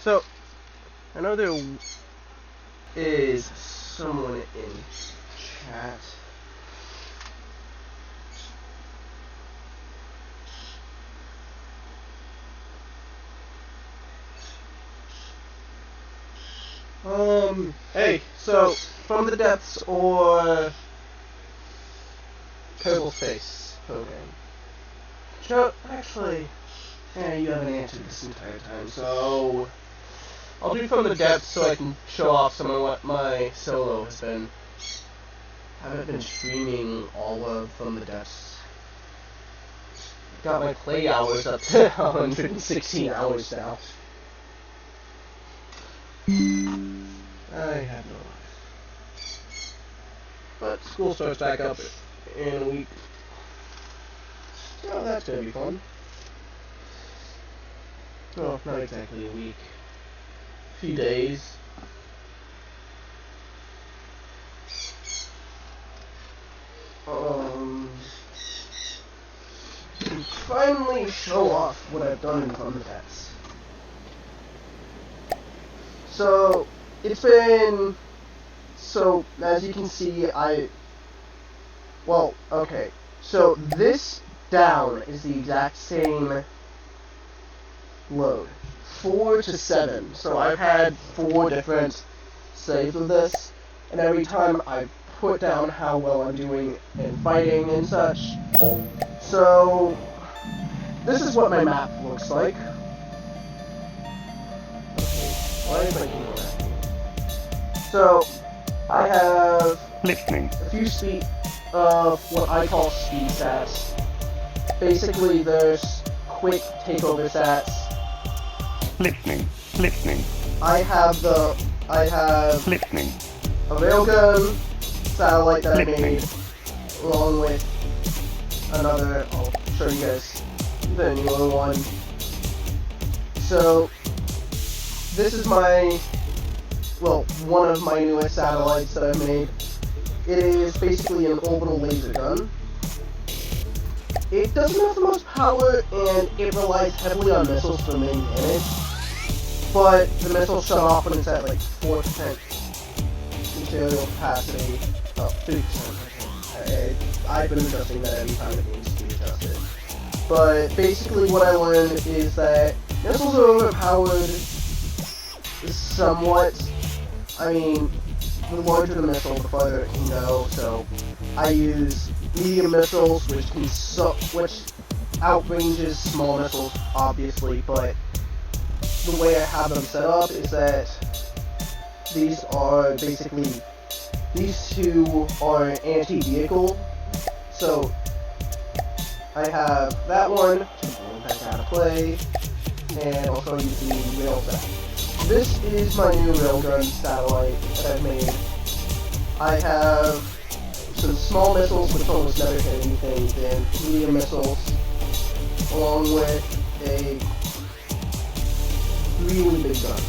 So, I know there is someone in chat. Hey, so, from the depths or Kerbal Space program? Joe, actually, yeah, you haven't answered this entire time, so I'll do from the depths so I can show off some of what my solo has been. I haven't been streaming all of from the depths. Got my play hours up to 116 hours now. I have no life. But school starts back up in a week. So that's gonna be fun. Well, not exactly a week. A few days. To finally show off what I've done from the depths. So, it's been... So, as you can see, well, okay. So, this down is the exact same load. 4 to 7. So, I've had 4 different saves of this. And every time I put down how well I'm doing in fighting and such. So, this is what my map looks like. Why am I doing that? So, I have a few speed of what I call speed stats. Basically, there's quick takeover stats. Listening. I have a railgun satellite that I made, along with another. I'll show you guys the newer one. So, this is one of my newest satellites that I've made. It is basically an orbital laser gun. It doesn't have the most power, and it relies heavily on missiles for main damage. But the missiles shut off when it's at like 4% material capacity. 3%. I've been adjusting that every time it needs to be adjusted. But basically what I learned is that missiles are overpowered somewhat. I mean, the larger the missile, the farther it can go. So I use medium missiles, which outranges small missiles, obviously. But the way I have them set up is that these two are anti-vehicle. So I have that one, that's out of play, and also use the rail set. This is my new railgun satellite that I've made. I have some small missiles which almost never hit anything, then medium missiles, along with a really big gun.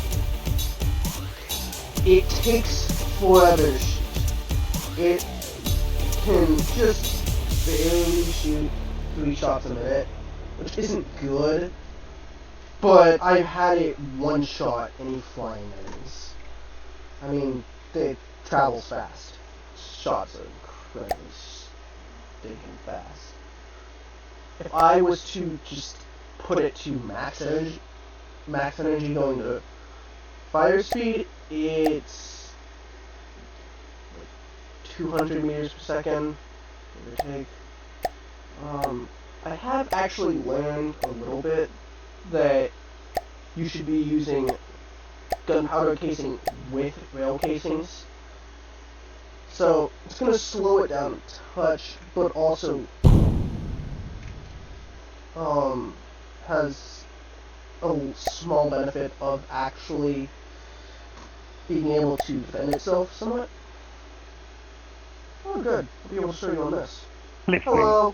It takes forever to shoot. It can just barely shoot 3 shots a minute, which isn't good. But I've had it one shot any flying enemies. I mean, it travels fast. Shots are incredibly stinking fast. If I was to just put it to max energy going to fire speed, it's like 200 meters per second, give or take. I have actually learned a little bit that you should be using gunpowder casing with rail casings. So it's going to slow it down a touch, but also has a small benefit of actually being able to defend itself somewhat. Oh good, I'll be able to show you on this. Hello!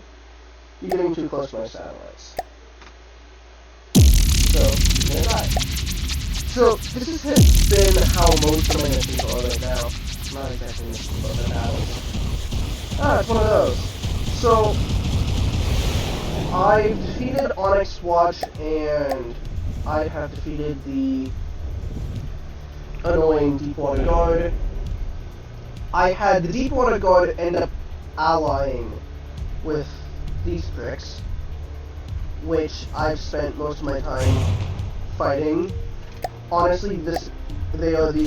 You're getting too close to my satellites. So, you're gonna die. So, this has been how most of my missions are right now. Not exactly missions, but the battles. Ah, it's one of those. So, I've defeated Onyx Watch, and I have defeated the annoying deep water guard. I had the deep water guard end up allying with these bricks, which I've spent most of my time fighting. Honestly, they are the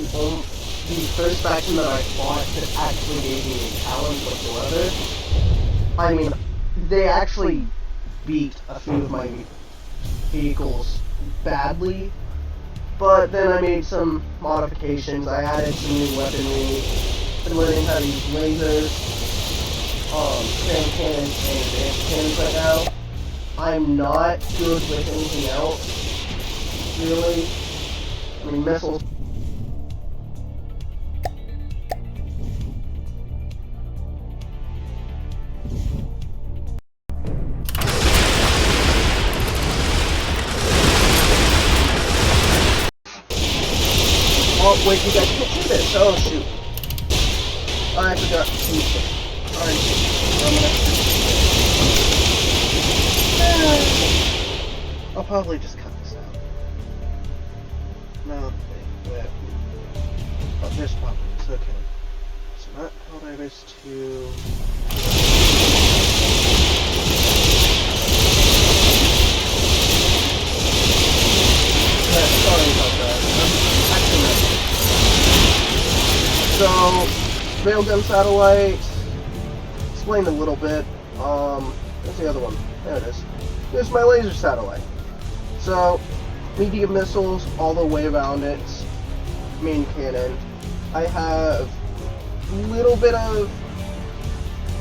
first faction that I fought that actually gave me a challenge whatsoever. I mean, they actually beat a few of my vehicles badly, but then I made some modifications. I added some new weaponry, been learning how to use lasers, sand cannons, and advanced cannons right now. I'm not good with anything else, really. I mean, missiles. Oh, wait, you guys can't see this. Oh, shoot. I forgot to see this. Alright, I'll probably just cut this out. No, wait. Oh, there's problems. Okay. So that Helldivers to... Sorry about that. So, railgun satellite, explained a little bit. What's the other one? There it is. Here's my laser satellite. So, medium missiles all the way around its main cannon. I have a little bit of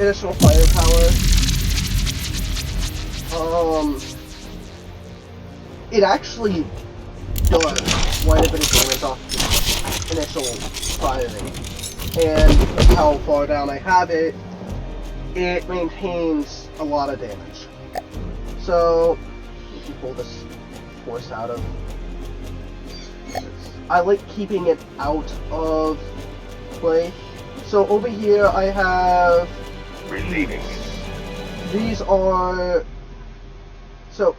additional firepower. It actually does quite a bit of damage off the initial firing, and because of how far down I have it, it maintains a lot of damage. So, you can pull this force out of this. I like keeping it out of play. So over here I have receiving. These are... So,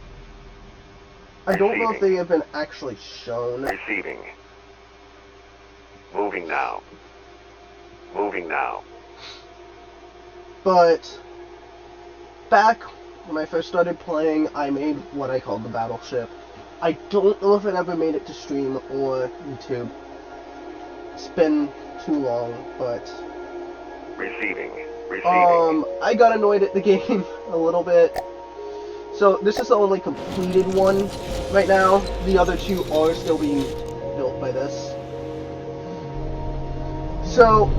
I don't know if they have been actually shown. Receiving. Moving now. Moving now. But back when I first started playing, I made what I called the battleship. I don't know if it ever made it to stream or YouTube. It's been too long, but... Receiving. Receiving. I got annoyed at the game a little bit. So this is the only completed one right now. The other two are still being built by this. So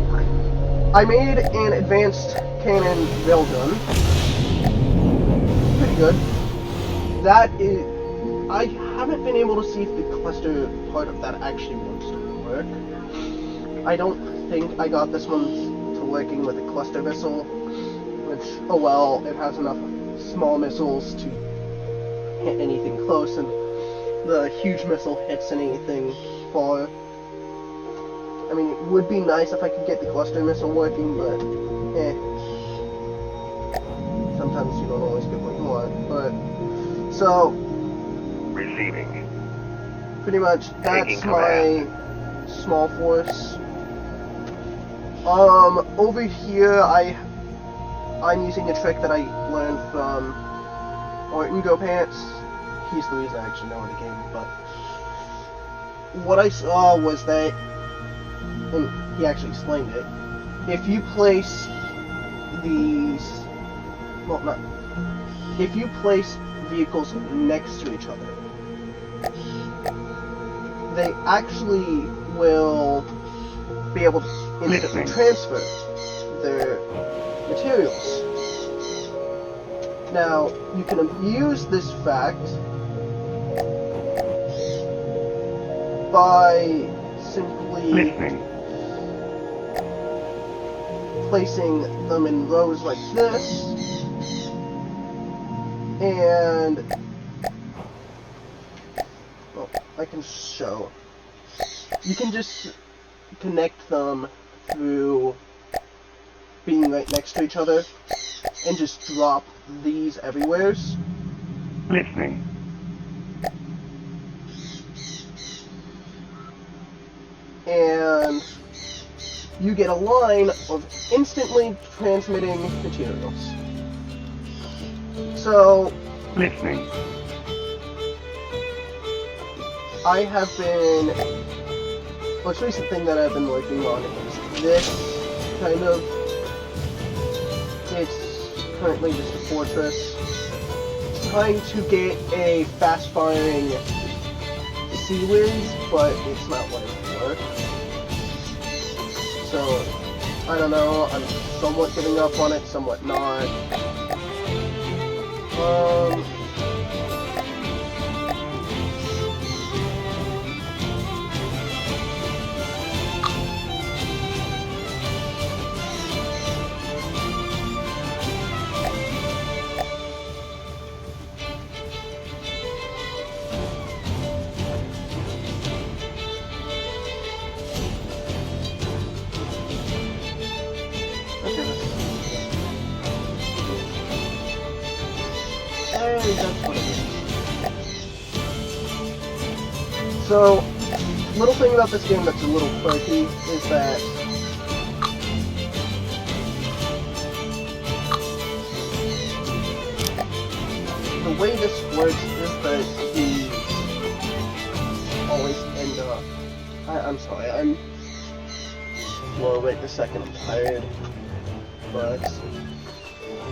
I made an advanced cannon railgun. Pretty good. That is... I haven't been able to see if the cluster part of that actually wants to work. I don't think I got this one to working with a cluster missile, which, oh well, it has enough small missiles to hit anything close, and the huge missile hits anything far. I mean, it would be nice if I could get the cluster missile working, but sometimes you don't always get what you want. But so receiving. Pretty much that's my small force. Over here I'm using a trick that I learned from Orton Go Pants. He's the reason I actually know the game, but what I saw was that, and he actually explained it, if you place these, well, not, if you place vehicles next to each other, they actually will be able to instantly transfer their materials. Now, you can abuse this fact by simply placing them in rows like this, and well, I can show. You can just connect them through being right next to each other and just drop these everywhere. Listening. you get a line of instantly transmitting materials. So, Listening. I have been... most recent thing that I've been working on is this kind of... it's currently just a fortress. Trying to get a fast-firing Sea Whiz, but it's not wanting to work. So, I don't know, I'm somewhat giving up on it, somewhat not. So, little thing about this game that's a little quirky is that the way this works is that these always end up... I'm sorry, well, wait a second, I'm tired. But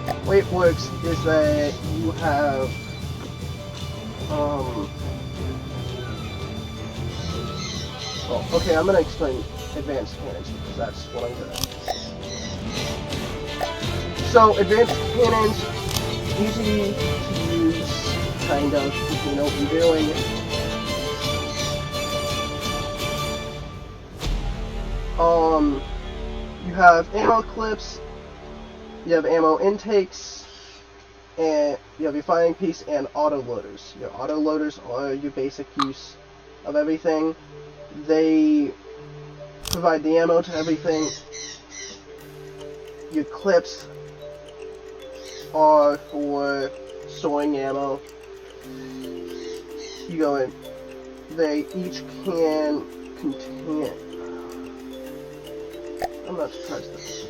the way it works is that you have well, okay, I'm gonna explain advanced cannons because that's what I'm good at. So, advanced cannons, easy to use, kind of, if you know what you're doing. You have ammo clips, you have ammo intakes, and you have your firing piece and auto loaders. Your auto loaders are your basic use of everything. They provide the ammo to everything. Your clips are for storing ammo. You go in. They each can contain... I'm not surprised that this is...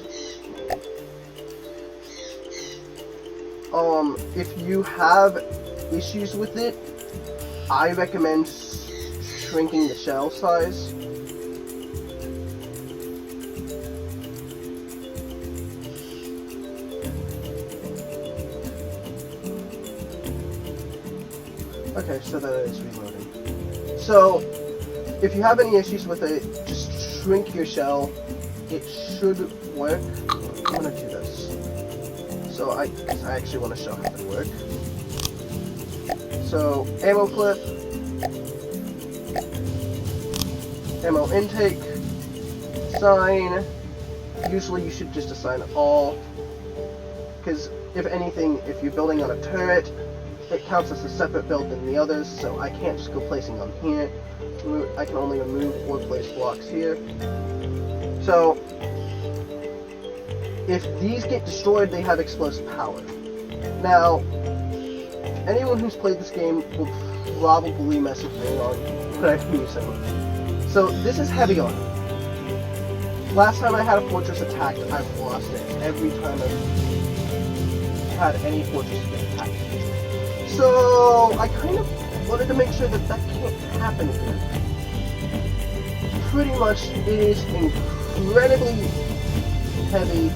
if you have issues with it, I recommend shrinking the shell size. Okay, so that is reloading. So, if you have any issues with it, just shrink your shell. It should work. I'm gonna do this. So I actually want to show how they work. So, ammo clip, ammo intake, sign. Usually you should just assign all, because if anything, if you're building on a turret, it counts as a separate build than the others, so I can't just go placing on here. I can only remove or place blocks here. So, if these get destroyed, they have explosive power. Now, anyone who's played this game will probably message me on what I'm using. So, this is heavy armor. Last time I had a fortress attacked, I've lost it. Every time I've had any fortress get attacked. So, I kind of wanted to make sure that that can't happen again. Pretty much, it is incredibly heavy,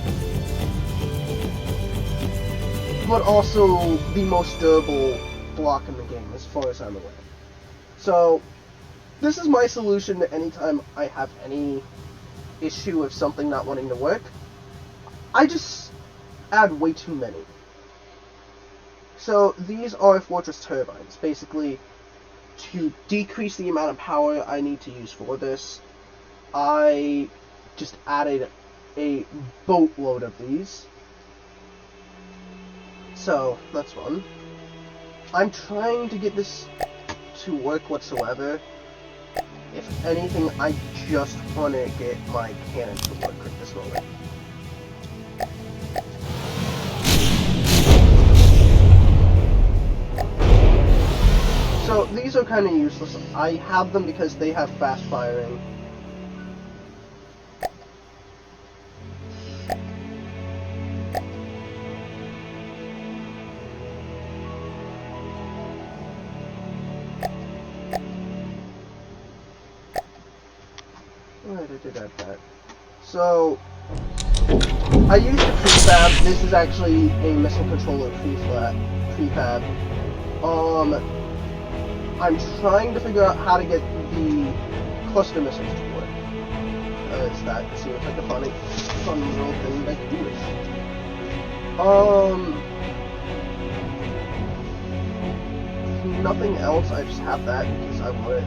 but also the most durable block in the game, as far as I'm aware. So, this is my solution to any time I have any issue of something not wanting to work. I just add way too many. So, these are fortress turbines, basically to decrease the amount of power I need to use for this. I just added a boatload of these. So, that's fun. I'm trying to get this to work whatsoever. If anything, I just want to get my cannon to work at this moment. So, these are kind of useless. I have them because they have fast firing. So, I used a prefab. This is actually a missile controller prefab. I'm trying to figure out how to get the cluster missiles to work. That seems like a fun little thing I could do. Nothing else. I just have that because I want it.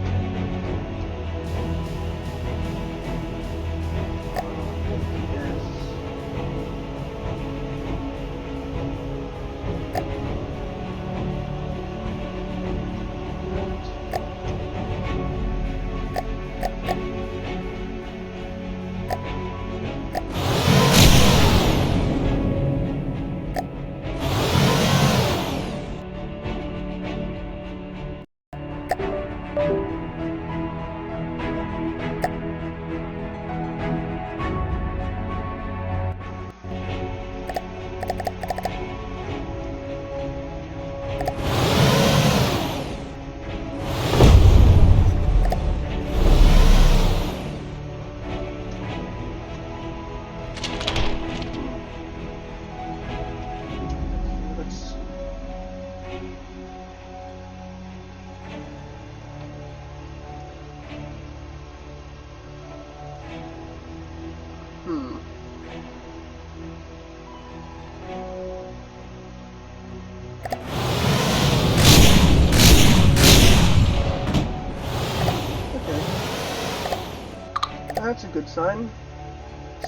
That's a good sign.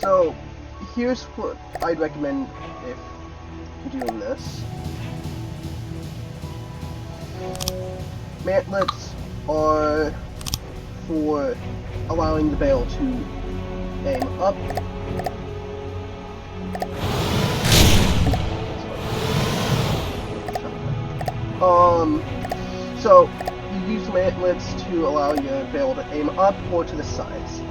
So, here's what I'd recommend if doing this. Mantlets are for allowing the barrel to aim up. So you use mantlets to allow your barrel to aim up or to the sides.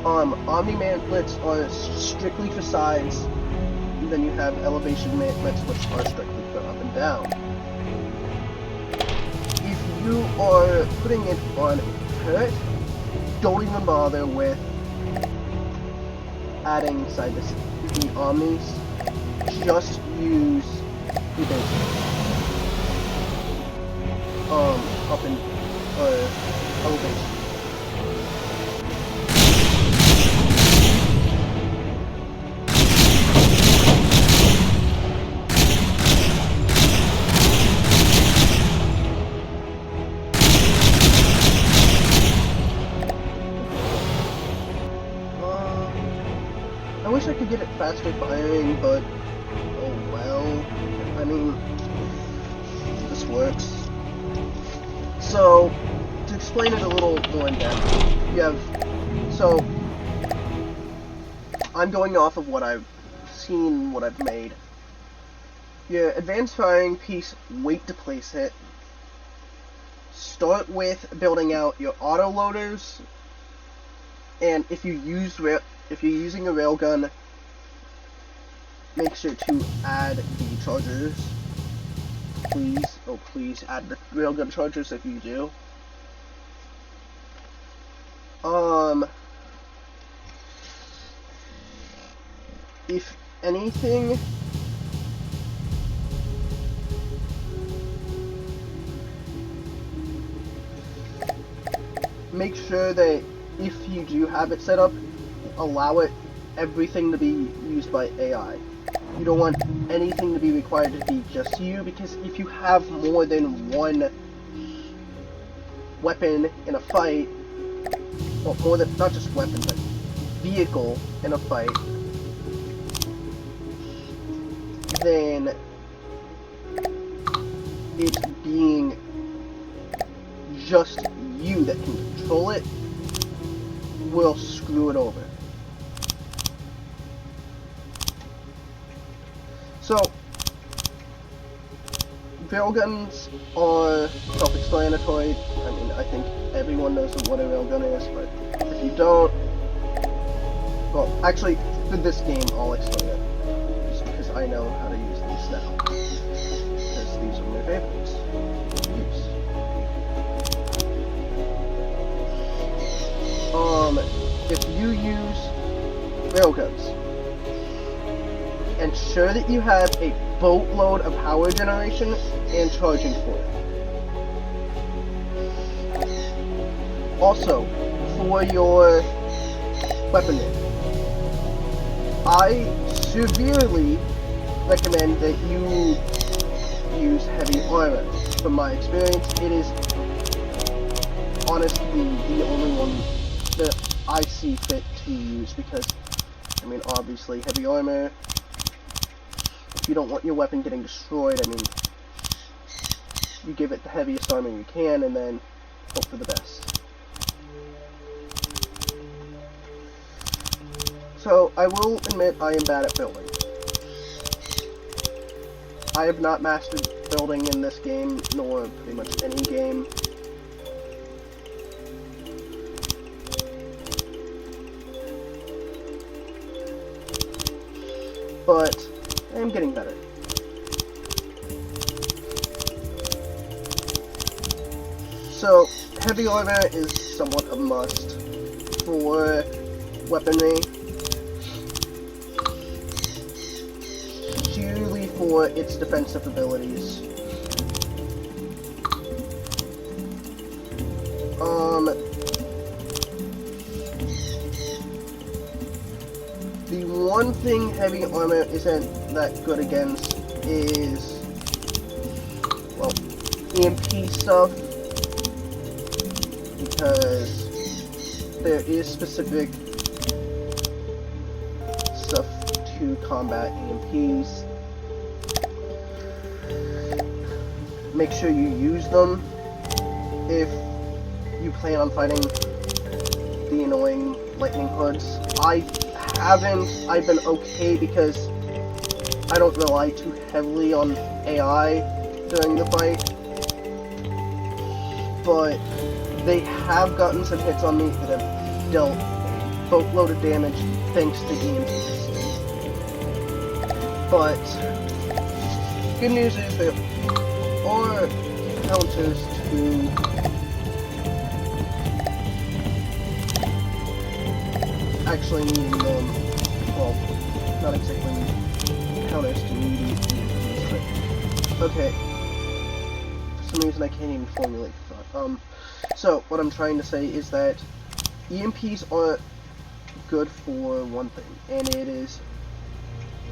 Omni mantlets are strictly for sides, and then you have elevation mantlets which are strictly for up and down. If you are putting it on a turret, don't even bother with adding inside the omnis. Just use the basics. Up in elevation. I wish I could get it faster firing, but oh well. I mean, this works. So, to explain it a little more in depth, so I'm going off of what I've seen, what I've made. Your advanced firing piece, wait to place it. Start with building out your auto loaders, and if you're using a railgun, make sure to add the chargers. Please add the railgun chargers if you do. If anything, make sure that if you do have it set up, allow everything to be used by AI. You don't want anything to be required to be just you, because if you have more than one weapon in a fight, well, more than, not just weapon, but vehicle in a fight, then it being just you that can control it will screw it over. So, railguns are self-explanatory. I mean, I think everyone knows what a railgun is, but if you don't, well, actually, for this game, I'll explain it, just because I know how to use these now, because these are my favorites to use. If you railguns. Ensure that you have a boatload of power generation and charging for it. Also, for your weaponry, I severely recommend that you use heavy armor. From my experience, it is honestly the only one that I see fit to use because, I mean, obviously heavy armor, if you don't want your weapon getting destroyed, I mean, you give it the heaviest armor you can and then hope for the best. So, I will admit I am bad at building. I have not mastered building in this game, nor pretty much any game. But I am getting better. So, heavy armor is somewhat a must for weaponry. Purely for its defensive abilities. The one thing heavy armor isn't that good against is, well, EMP stuff, because there is specific stuff to combat EMPs. Make sure you use them if you plan on fighting the annoying lightning hoods. I haven't. I've been okay because I don't rely too heavily on AI during the fight. But they have gotten some hits on me that have dealt a boatload of damage thanks to EMPs. But good news is there are counters to actually needing them. Well, not exactly counters to needing EMPs, but okay. For some reason I can't even formulate the thought. So what I'm trying to say is that EMPs are good for one thing, and it is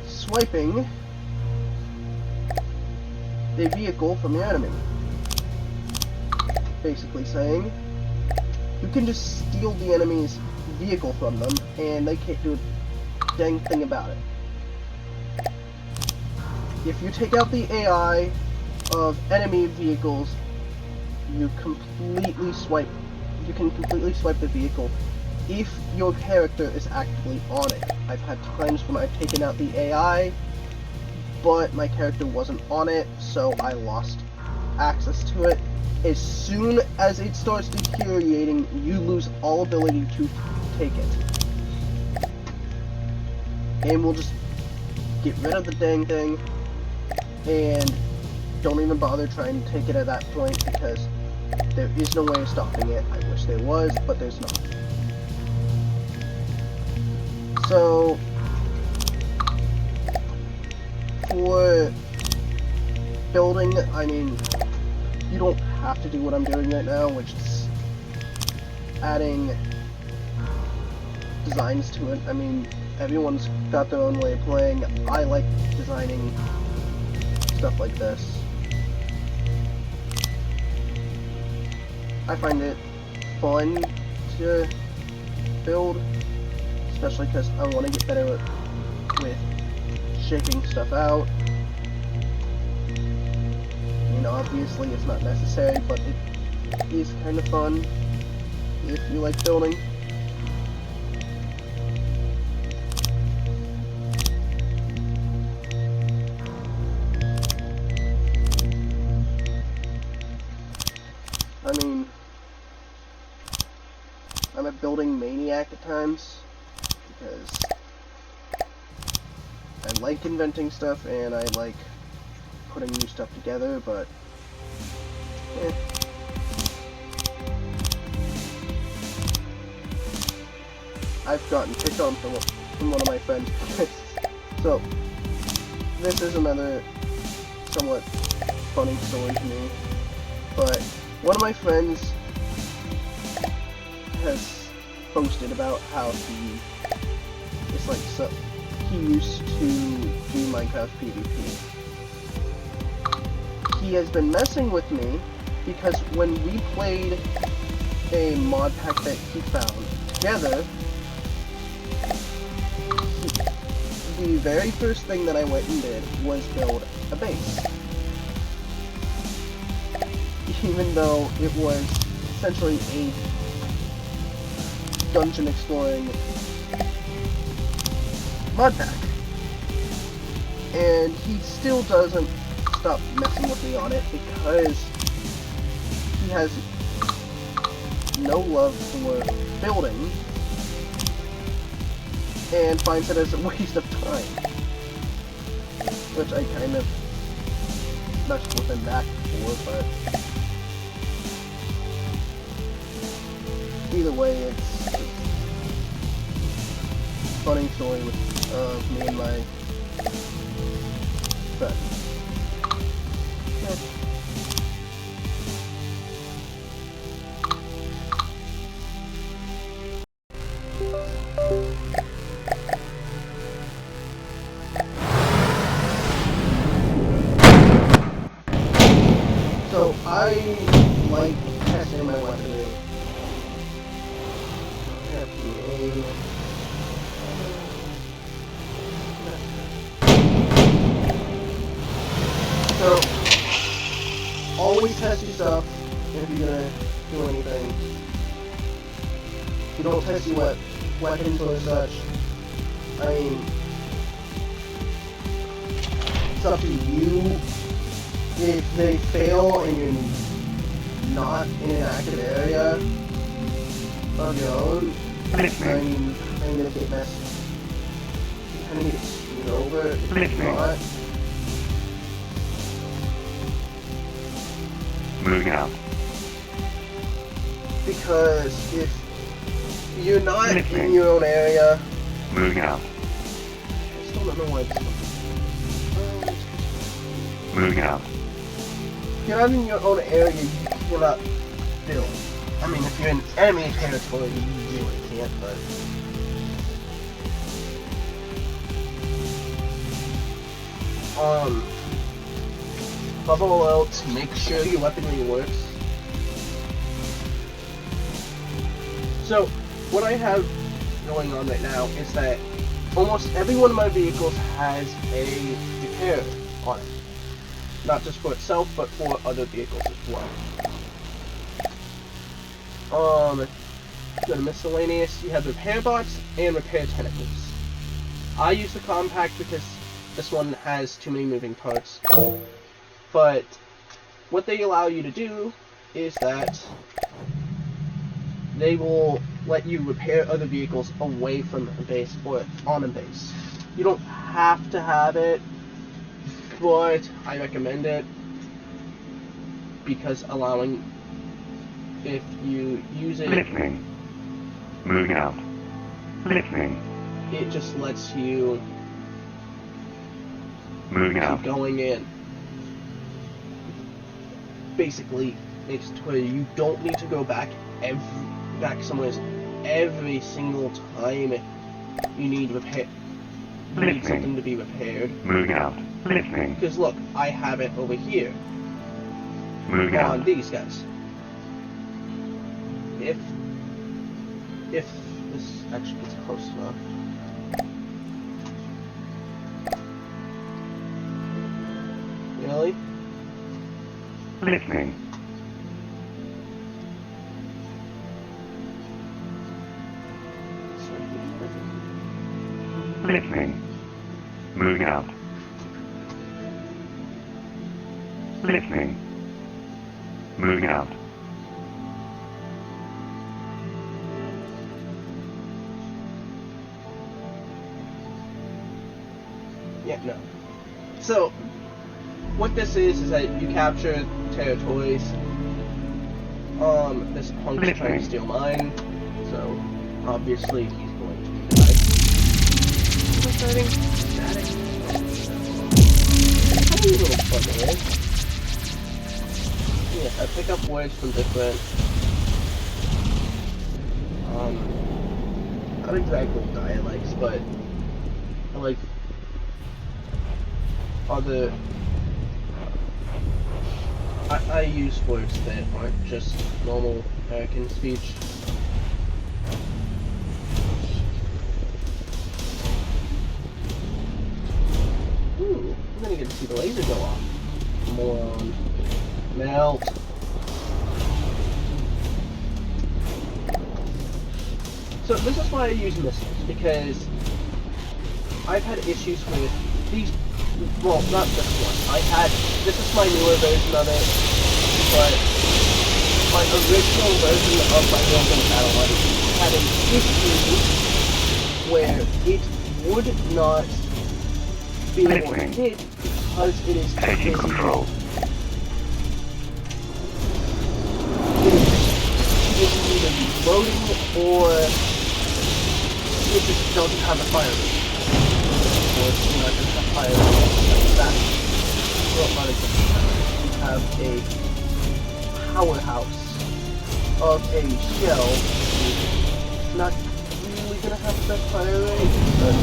swiping a vehicle from your enemy. Basically saying, you can just steal the enemy's vehicle from them, and they can't do a dang thing about it. If you take out the AI of enemy vehicles, you can completely swipe the vehicle if your character is actively on it. I've had times when I've taken out the AI, but my character wasn't on it, so I lost access to it. As soon as it starts deteriorating, you lose all ability to take it. And we'll just get rid of the dang thing, and don't even bother trying to take it at that point, because there is no way of stopping it. I wish there was, but there's not. So, for building, I mean, you don't have to do what I'm doing right now, which is adding designs to it. I mean, everyone's got their own way of playing. I like designing stuff like this. I find it fun to build, especially because I want to get better with shaping stuff out. You know, obviously it's not necessary, but it is kind of fun if you like building. I mean, I'm a building maniac at times, because I like inventing stuff and I like putting new stuff together, but I've gotten picked on for from one of my friends. So, this is another somewhat funny story to me, but one of my friends has posted about how he is like, so he used to do Minecraft PvP. He has been messing with me because when we played a mod pack that he found together, the very first thing that I went and did was build a base. Even though it was essentially a dungeon exploring mod pack. And he still doesn't stop messing with me on it because he has no love for building and finds it as a waste of time, which I kind of messed with him back before, but either way, it's a funny story with me and my friend. Yeah. So I like testing my weaponry. So always test your stuff if you're gonna do anything. You don't test your weapons or such. I mean, it's up to you. If they fail and you're not in an active area of your own, I mean, you kind of get messed. You kind of get screwed over if you're not. Moving out. Because if you're not in your own area, moving out. I still don't know why it's moving out. if you're not in your own area, you cannot build. I mean, if you're in enemy territory, you really can't, but bubble out, make sure your weaponry works. So, what I have going on right now is that almost every one of my vehicles has a repair on it. Not just for itself, but for other vehicles as well. Go to miscellaneous, you have repair box and repair tentacles. I use the compact because this one has too many moving parts. But what they allow you to do is that they will let you repair other vehicles away from a base or on a base. You don't have to have it, but I recommend it because allowing, if you use it, Listening. Moving out. Listening. it just lets you Moving out. keep going in. Basically, makes it to where you don't need to go back somewhere every single time you need repair. You need something to be repaired. Moving out. Listening. Because look, I have it over here Moving on out. these guys. If this actually gets close enough. Really? Listening. Listening. Moving out. Listening. Moving out. Yeah, no. So, what this is that you capture territories. This punk's trying to steal mine, so obviously he's going to die. actually starting static. Tiny little bug in it. Yes, I pick up words from different, not exactly dialects, but like other. I use words that aren't just normal American speech. Ooh, I'm gonna get to see the laser go off. Moron. Melt. So this is why I use missiles, because I've had issues with these, well, not this one. This is my newer version of it, but my original version of my Milton satellite had an issue where it would not be able to hit because it is Taking busy. control. It is either loading or it just doesn't have the fire rate. Or it's not just a fire rate. That's what you have a powerhouse of a shell. It's not really gonna have the best fire rate, but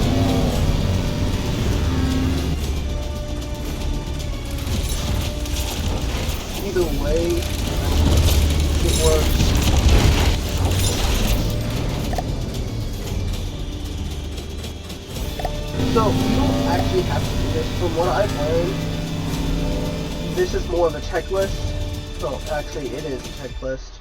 either way, it works. So, you don't actually have to do this. From what I've learned, this is more of a checklist. Oh, actually, it is a checklist.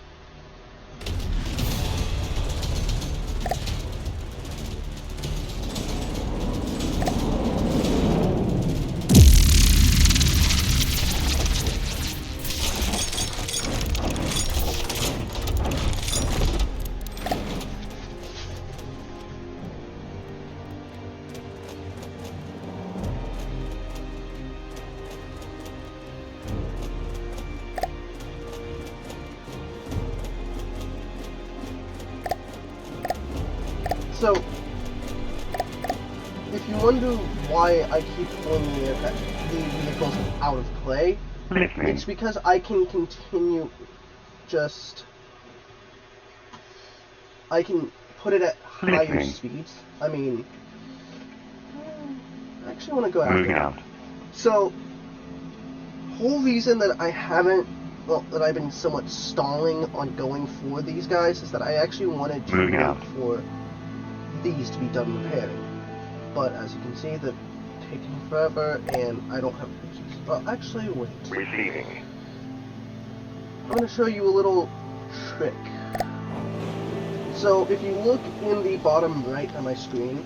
So, if you wonder why I keep pulling the vehicles out of play, it's because I can continue I can put it at higher speeds. I mean, I actually want to go after it. So, whole reason that that I've been somewhat stalling on going for these guys is that I actually wanted to wait for these to be done repairing. But as you can see, they're taking forever, and I don't have pictures. Well, actually, wait. Receiving. I'm going to show you a little trick. So, if you look in the bottom right of my screen,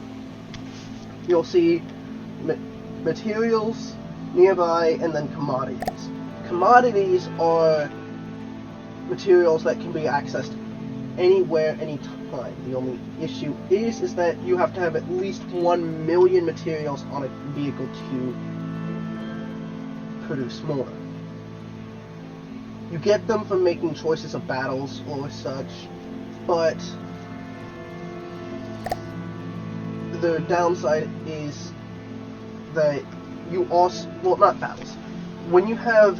you'll see materials nearby, and then commodities. Commodities are materials that can be accessed anywhere, anytime. The only issue is that you have to have at least 1 million materials on a vehicle to produce more. You get them from making choices of battles or such, but the downside is that you also, well, not battles. When you have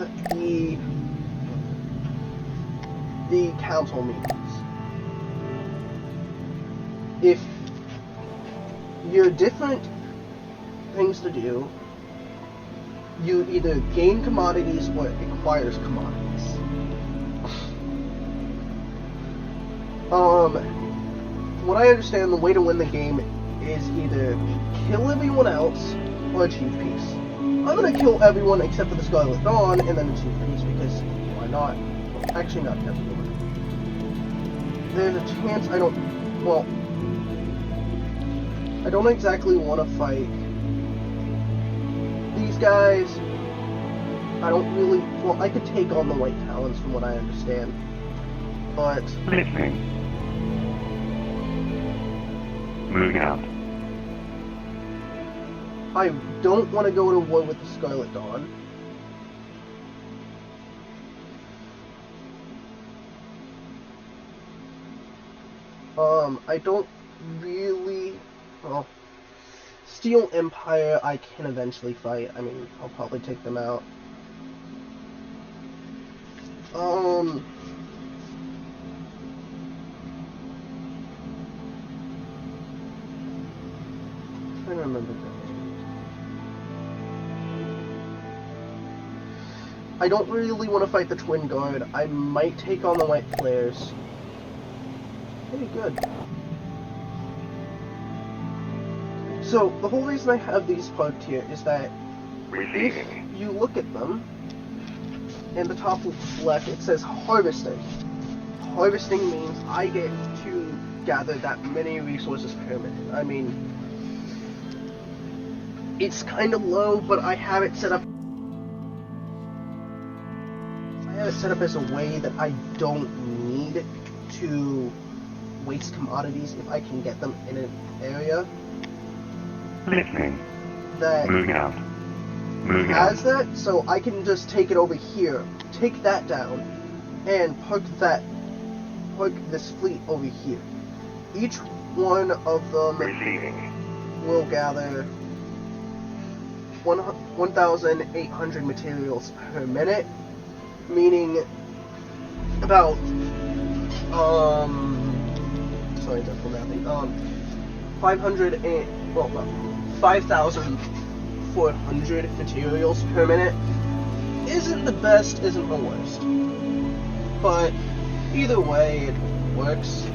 the council meetings, if you're different things to do, you either gain commodities or it acquires commodities. What I understand, the way to win the game is either kill everyone else or achieve peace. I'm gonna kill everyone except for the Scarlet Dawn and then achieve peace, because why not? Well, actually not everyone. There's a chance I don't exactly want to fight these guys. I don't really, well, I could take on the White Talons from what I understand, but Listening. Moving out. I don't want to go to war with the Scarlet Dawn. I don't really, well, Steel Empire I can eventually fight. I mean, I'll probably take them out. I don't remember that. I don't really want to fight the Twin Guard. I might take on the White Flares. Pretty good. So, the whole reason I have these parked here is that if you look at them, in the top left it says Harvesting. Harvesting means I get to gather that many resources per minute. I mean, it's kind of low, but I have it set up. I have it set up as a way that I don't need to waste commodities if I can get them in an area Listening. that Moving out. Moving has out. that, so I can just take it over here, take that down, and park this fleet over here. Each one of them Receiving. will gather 1,800 materials per minute, meaning about sorry, that's for nothing. 5,400 materials per minute isn't the best, isn't the worst, but either way it works.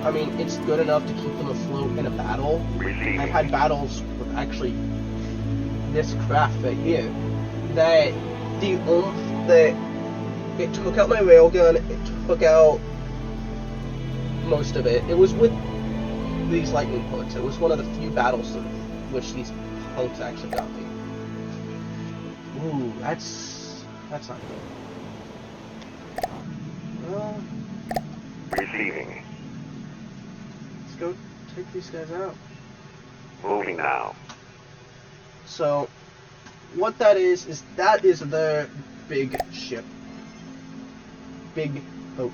I mean, it's good enough to keep them afloat in a battle. Receiving. I've had battles with actually this craft right here that the oomph that it took out my railgun, it took out most of it. It was with these lightning bullets. It was one of the few battles in which these punks actually got me. Ooh, that's not good. Well, Receiving. let's go take these guys out. Moving now. So, what that is their big ship. Big boat.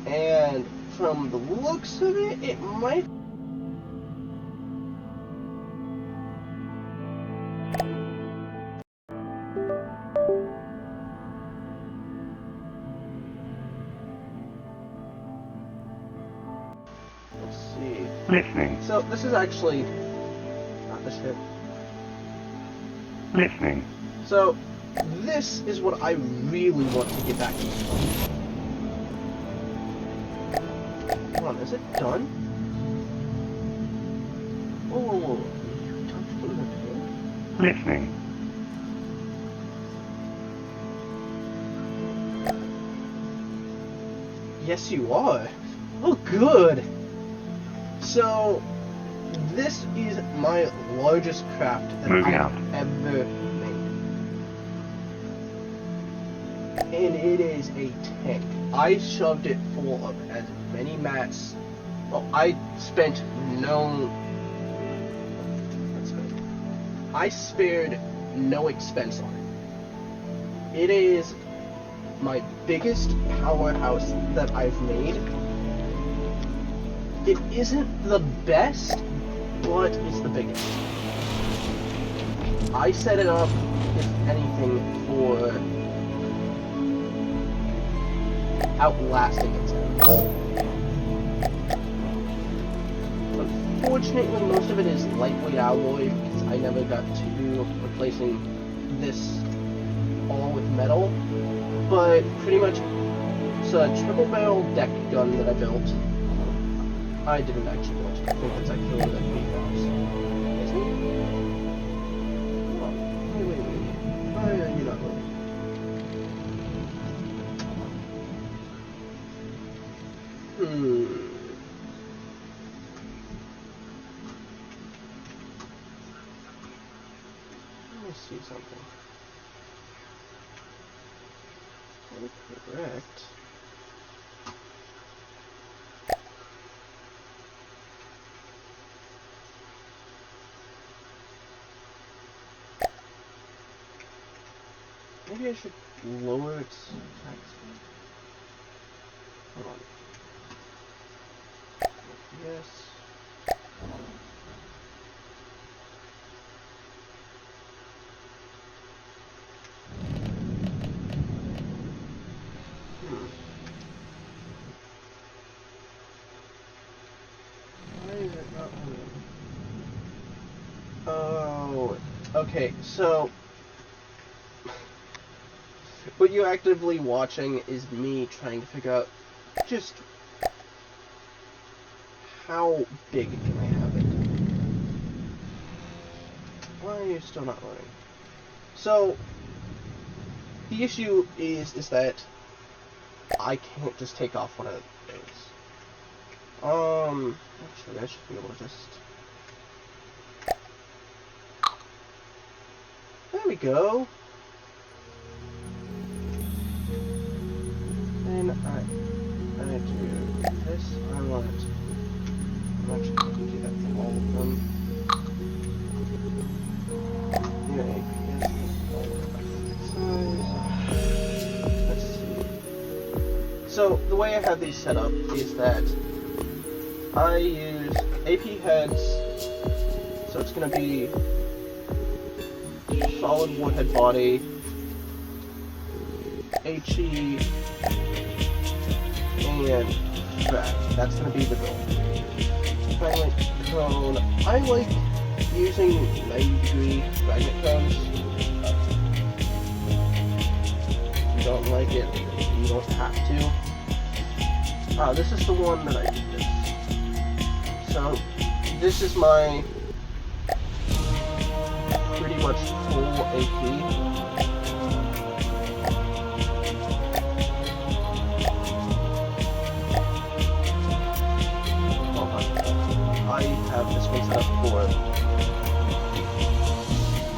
And from the looks of it, it might... Let's see. Listening. So, this is actually not the ship. Listening. So, this is what I really want to get back to. Hold on, is it done? Whoa, whoa, whoa. Touch from the pin? Listening. Yes, you are. Oh, good. So, this is my largest craft that Moving I've out. ever made. And it is a tank. I shoved it full of as many mats. Well, I spent no... I spared no expense on it. It is my biggest powerhouse that I've made. It isn't the best, but it's the biggest. I set it up, if anything, for outlasting its enemies. Unfortunately, most of it is lightweight alloy because I never got to replacing this all with metal. But pretty much, it's a triple barrel deck gun that I built. I didn't actually build it. I think it's actually one of the vehicles. Isn't it? Oh, wait. Oh, yeah, you're not moving. Let me see something. Correct. Maybe I should lower its attack speed. Hold on. guess. Why is it not moving? Oh, okay, so what you're actively watching is me trying to figure out just how big can I have it. Why are you still not loading? So the issue is that I can't just take off one of those. Actually I should be able to just... There we go. Then I do this. I'm actually going to do that for all of them. Yeah, APS size. Let's see. So the way I have these set up is that I use AP heads, so it's going to be solid warhead body, HE, and track. That's going to be the goal. Fragment cone. I like using 90-degree fragment cones. If you don't like it, you don't have to. This is the one that I did this. So, this is my pretty much full AP. I have this one set up for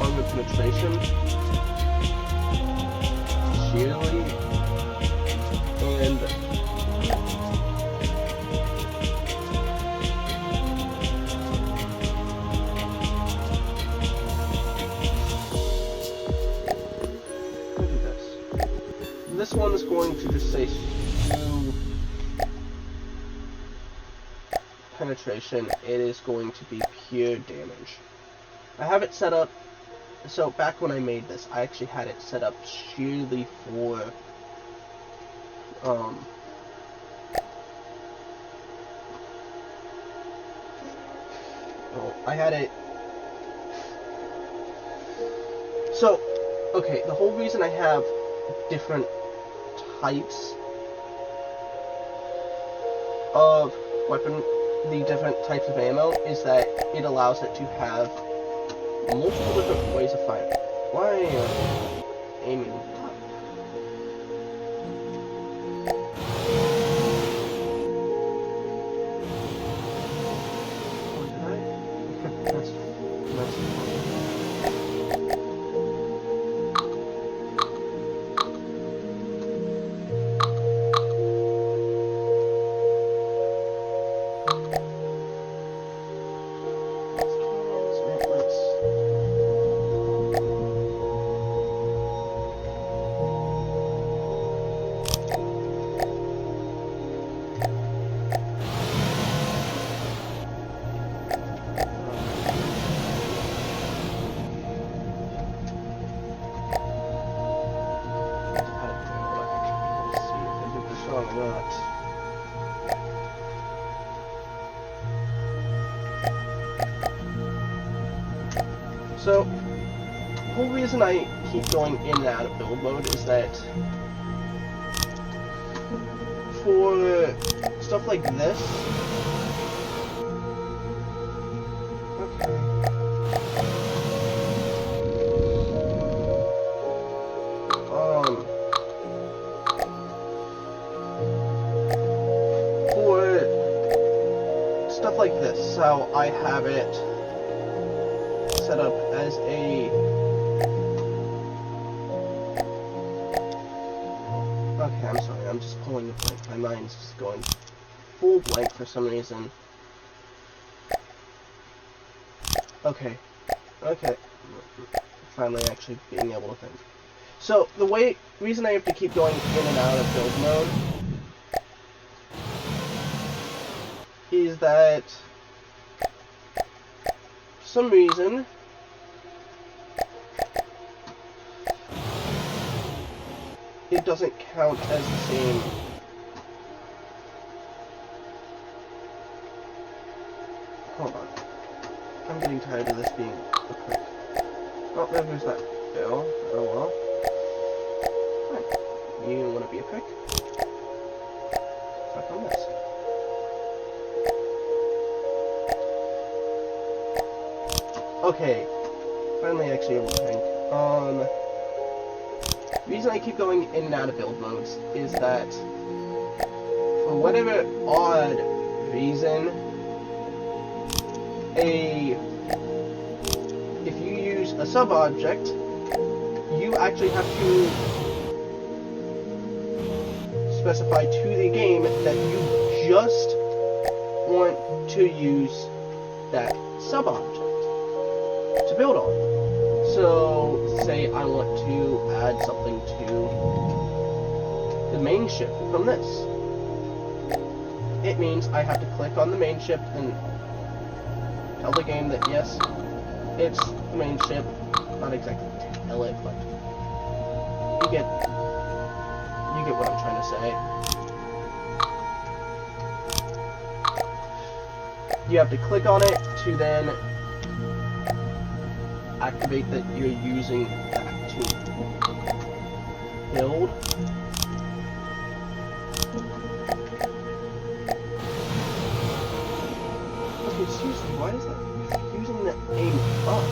armor penetration, shearly, and this one is going to just say spew penetration. It is going to be pure damage. I have it set up, so back when I made this, I actually had it set up sheerly for I had it. So, okay, the whole reason I have different types of weapon, the different types of ammo, is that it allows it to have multiple different ways of firing. Why aiming up? Oh, did I? That's So, the whole reason I keep going in and out of build mode is that for stuff like this, for stuff like this, so I have it set up as a... Okay, I'm sorry, I'm just pulling a blank. My mind's just going full blank for some reason. Okay. Finally actually being able to think. So, the reason I have to keep going in and out of build mode is that for some reason it doesn't count as the same. Hold on. I'm getting tired of this being a quick. Oh, there goes that bill. Oh well. Fine. You want to be a prick? Click on this. Okay. Finally actually able to think. The reason I keep going in and out of build modes is that for whatever odd reason, if you use a sub-object, you actually have to specify to the game that you just want to use that sub-object to build on. So, say I want to add something to the main ship from this. It means I have to click on the main ship and tell the game that yes, it's the main ship. Not exactly tell it, but you get what I'm trying to say. You have to click on it to then activate that you're using that to build. Okay, seriously, why is that using the aim up?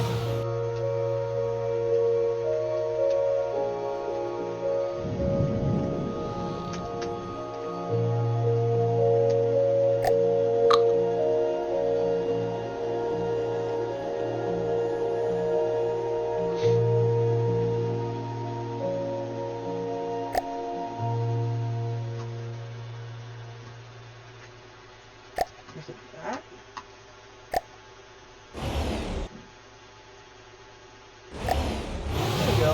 Is it that? There we go.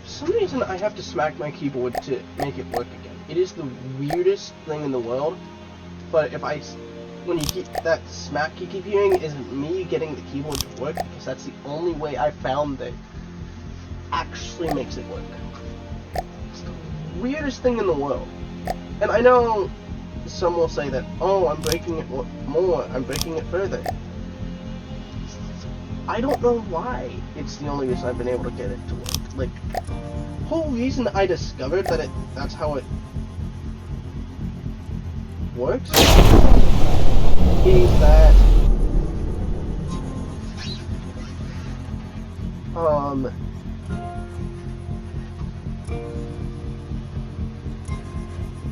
For some reason I have to smack my keyboard to make it work again. It is the weirdest thing in the world, but when you keep that smack you keep hearing isn't me getting the keyboard to work, because that's the only way I found that actually makes it work. It's the weirdest thing in the world. And I know some will say that, oh, I'm breaking it more, I'm breaking it further. I don't know why it's the only reason I've been able to get it to work. Like, the whole reason I discovered that that's how it works is that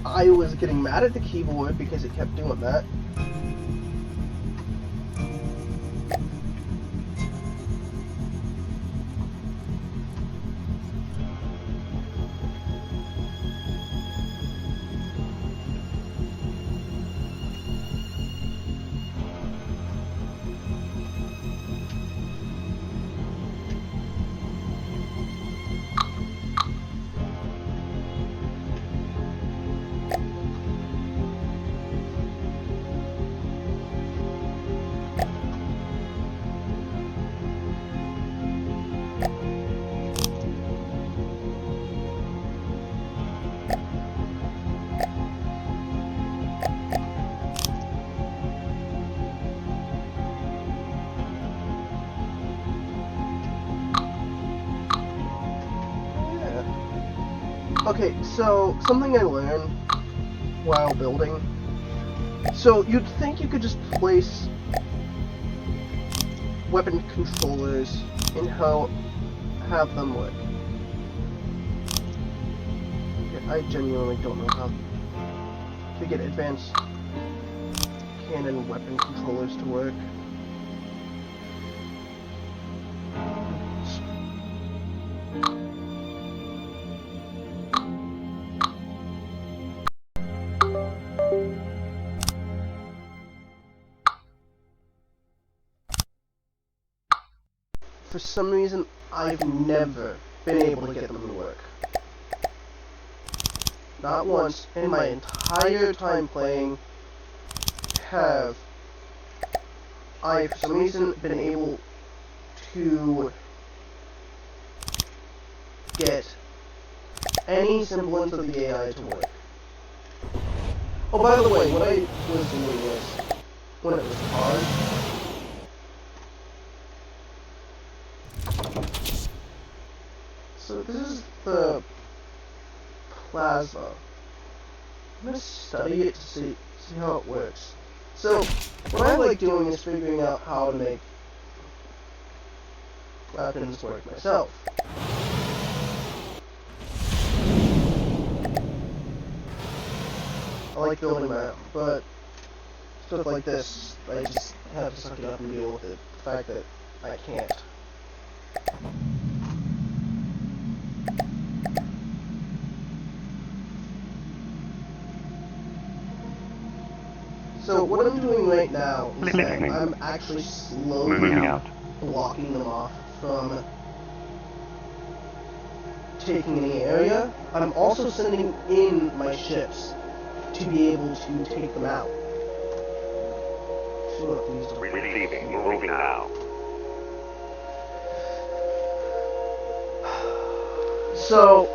I was getting mad at the keyboard because it kept doing that. Okay, so something I learned while building. So you'd think you could just place weapon controllers and have them work. I genuinely don't know how to get advanced cannon weapon controllers to work. For some reason, I've never been able to get them to work. Not once in my entire time playing have I, for some reason, been able to get any semblance of the AI to work. Oh, by the way, what I was doing was, when it was hard, so this is the plasma. I'm gonna study it to see how it works. So, what I like doing is figuring out how to make weapons work myself. I like building my own, but stuff like this, I just have to suck it up and deal with it. The fact that I can't. So what I'm doing right now is that I'm actually slowly blocking them off from taking any area. I'm also sending in my ships to be able to take them out. Receiving. Moving now. So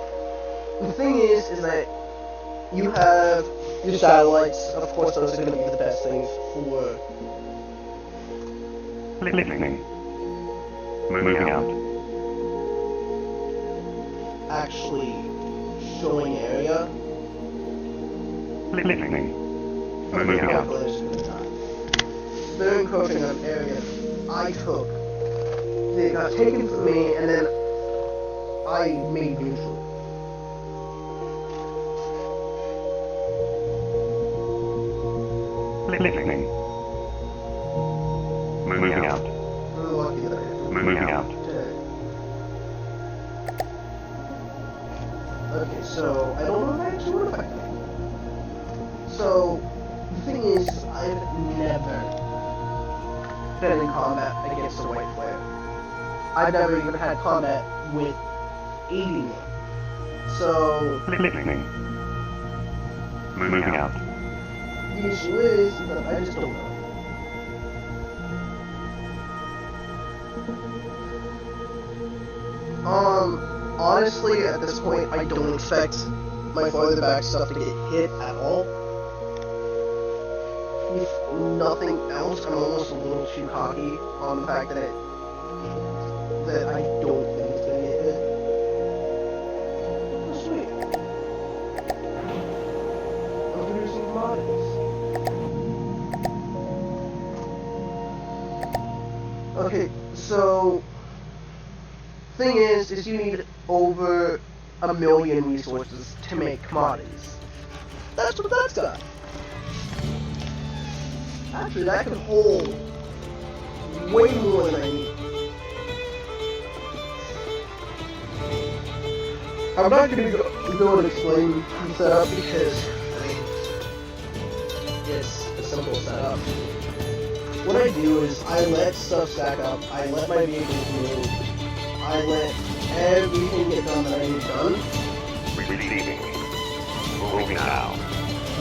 the thing is that you have your satellites. Of course, those are going to be the best things for Listening. Moving out. actually showing area. Listening. Moving out. They're encroaching on area I took. They got taken from me, and then I made neutral. Listening. Moving out. Really lucky that I did. Moving out. Okay, so I don't know if I actually would affect me. So the thing is, I've never been in combat against a white flare. I've never even had combat with aiding it. So Listening. Moving out. the issue is that I just don't know. Honestly, at this point, I don't expect my farther back stuff to get hit at all. If nothing else, I'm almost a little too cocky on the fact that I don't think it's gonna get hit. Oh, sweet. I'm producing commodities. Okay, so thing is you need over 1 million resources to make commodities. That's what that's got. Actually, that could hold way more than I need. I'm not going to go and explain the setup because, I mean, it's a simple setup. What I do is I let stuff stack up, I let my vehicles move, I let everything get done that I need done. Receiving. Moving now.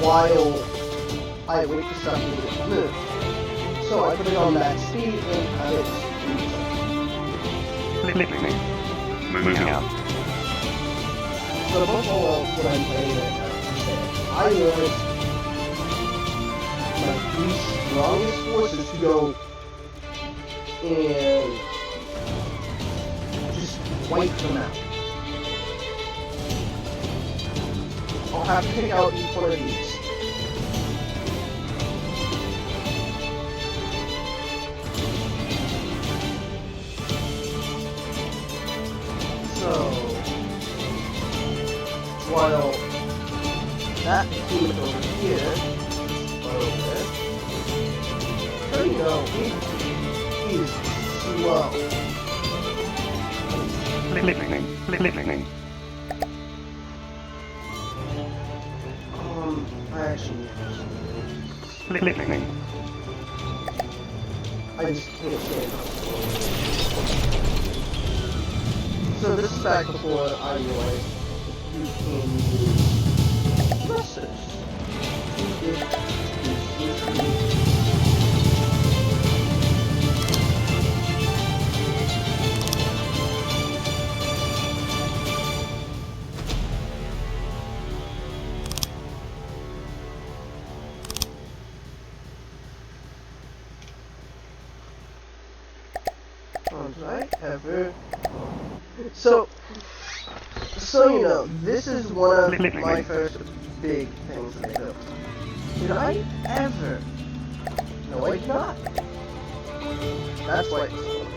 While I wait for stuff to get moved. So I put it on max speed and have it Listening. Moving out. So above all else, what I'm playing right now is that I want my 3 strongest forces to go and just wipe them out. I'll have to pick out each one of these. So, while that unit over here, you know, it is slow. Listening. I actually Listening. I just can't stand up. So this is back before I realized you can use thrusters to get did I ever? So you know, this is one of my first big things that I built. Did I ever? No, I did not. That's why it's fun.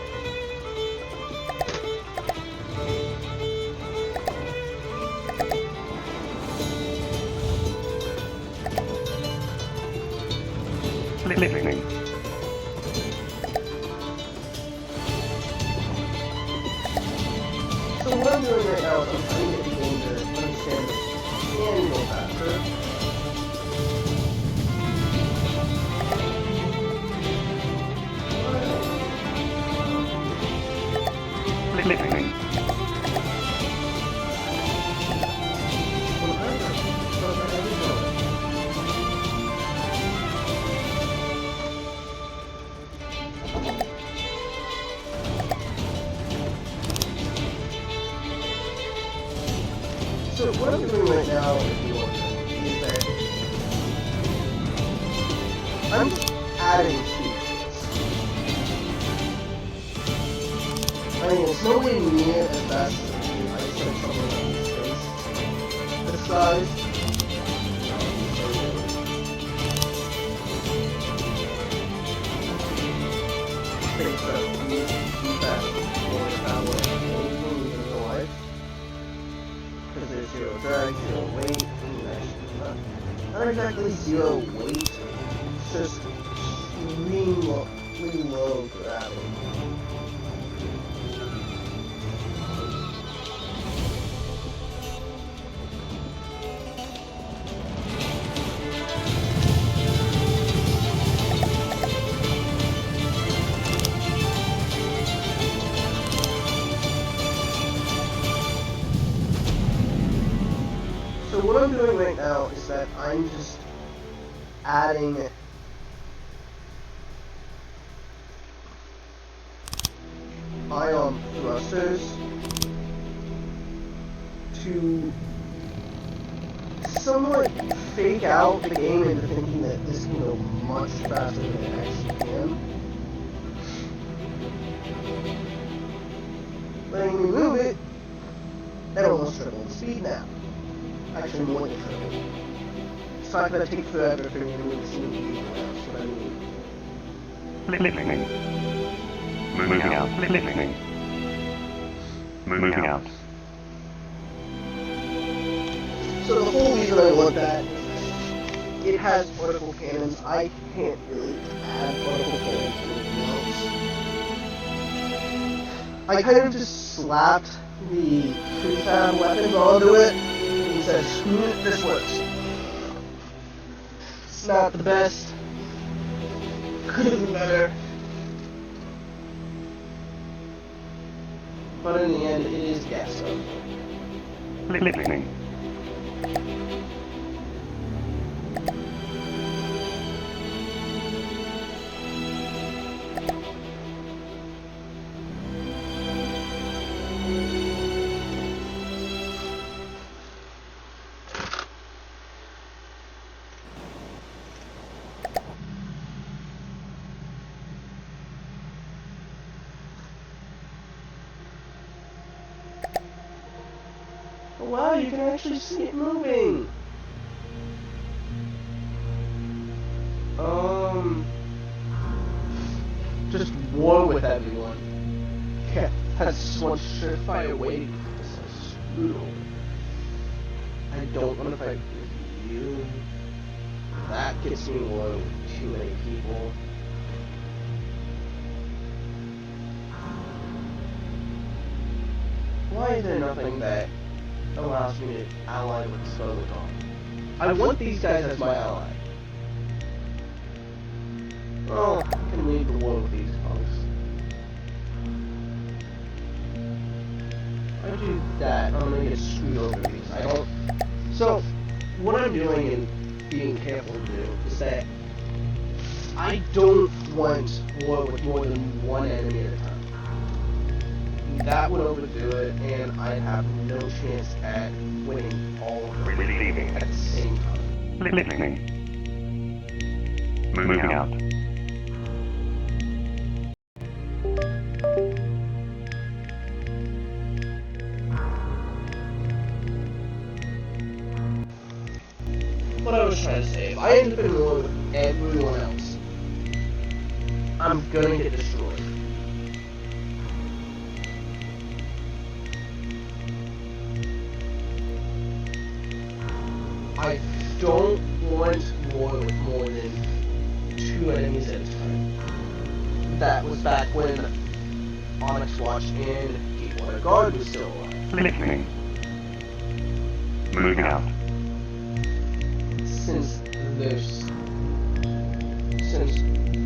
Listening. So what I'm doing right now is I'm trying to get the game to understand that it can go faster. Listening. So what I'm doing right now, if you want, is that I'm just adding features. I mean, it's nowhere near as fast as I said something like this. This size. Takes up because there's zero drag, zero weight, and that's not exactly zero weight, it's just extremely low gravity. So what I'm doing right now is that I'm just adding ion thrusters to somewhat fake out the game into thinking that this can go much faster than it actually can. Letting me move it at almost triple the speed now. Actually, more than triple. It's not gonna take forever for me to move the scene. That's what I mean. Listening. Moving out. Listening. Moving out. So the whole reason I want that is it has particle cannons. I can't really add particle cannons to anything else. I kind of just slapped the prefab weapons onto it and said, screw it, this works. It's not the best. Could have been better. But in the end, it is gas stove. Listening. Wow, you can actually see it moving! Just war with everyone. Yeah, that's just one surefire way to get this screwed over. I don't want to fight with you. That gets me war with too many people. Why is there nothing that allows me to ally with Slogan? I want these guys as my ally. Oh, I can leave the war with these punks. I do that, I'm gonna get screwed over because I don't. So, what I'm doing and being careful to do is that I don't want war with more than one enemy at a time. That would overdo it, and I'd have no chance at winning all of them Receiving. at the same time. Listening. Moving out. What I was trying to say, if I end up in war with everyone else, I'm gonna get destroyed. I don't want war with more than 2 enemies at a time. That was back when Onyx Watch and Gatewater Guard was still alive. Listening. Moving out. Since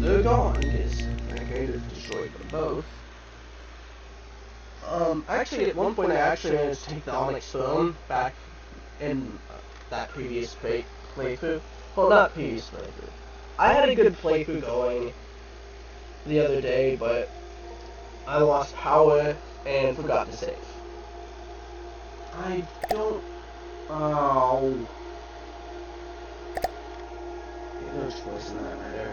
they're gone, because I'm going to destroy them both. Actually, at one point I actually managed to take the Onyx Throne back in that previous playthrough. Well, not previous playthrough. I had a good playthrough going the other day, but I lost power and forgot to save. I don't... Oh... No choice in that matter.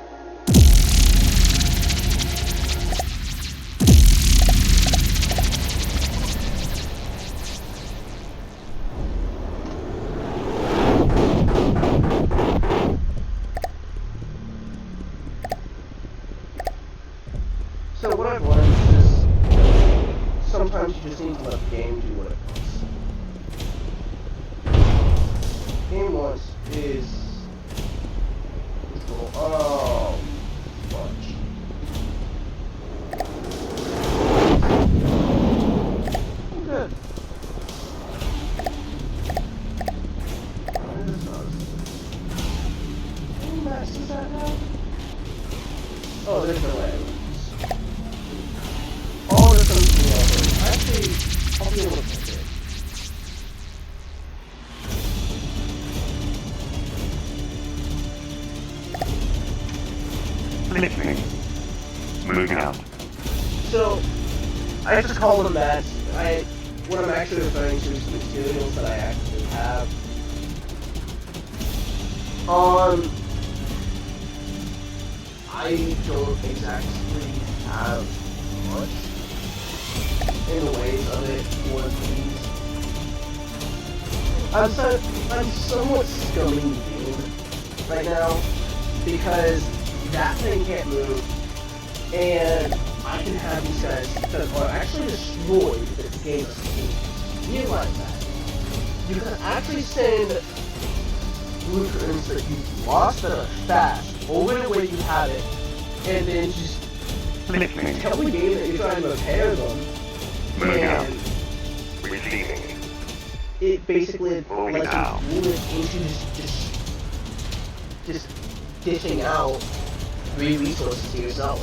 So what I've learned is sometimes you just need to let the game do what it wants. Game wants is oh, fudge. I'm good. How much does that have? Oh, there's no way. All this comes to me over. Actually, I'll be able to fix it. Listening. Moving out. So, I have to call them that. What I'm actually referring to is the materials that I actually have. I don't exactly have much in the ways of it for these. I'm somewhat scumming the game right now because that thing can't move, and I can have these guys that are actually destroyed if the game doesn't realize that. You can actually send blueprints that you've lost that are fast over to where you have it, and then just tell the game that you're trying to repair them, Moving out. and Receiving. it basically Moving lets out. you move it into just dishing out 3 resources to yourself.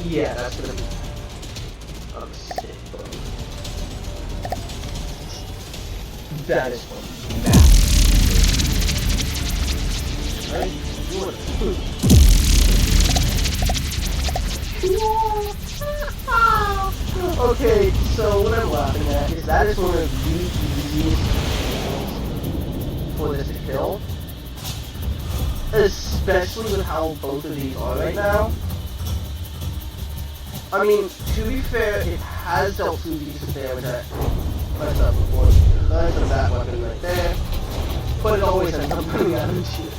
Yeah, that's gonna be a mistake, bro. That is massive. Right? You want to Okay, so what I'm laughing at is that is one of the easiest kills for this to kill. Especially with how both of these are right now. I mean, to be fair, it has dealt some decent damage at that's up before that's of that weapon right there. But it always ends up running out of shields.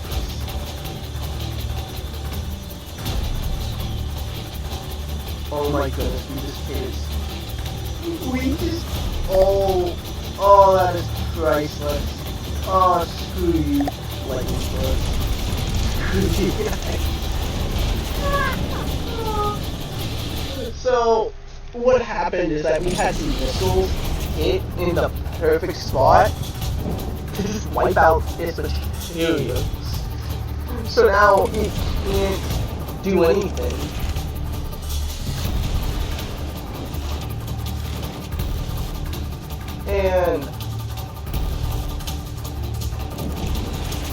Oh my goodness, we just oh, that is priceless. Oh, screw you, lightning bugs. So, what happened is that we had some missiles hit in the perfect spot to just wipe out its materials. So now it can't do anything. And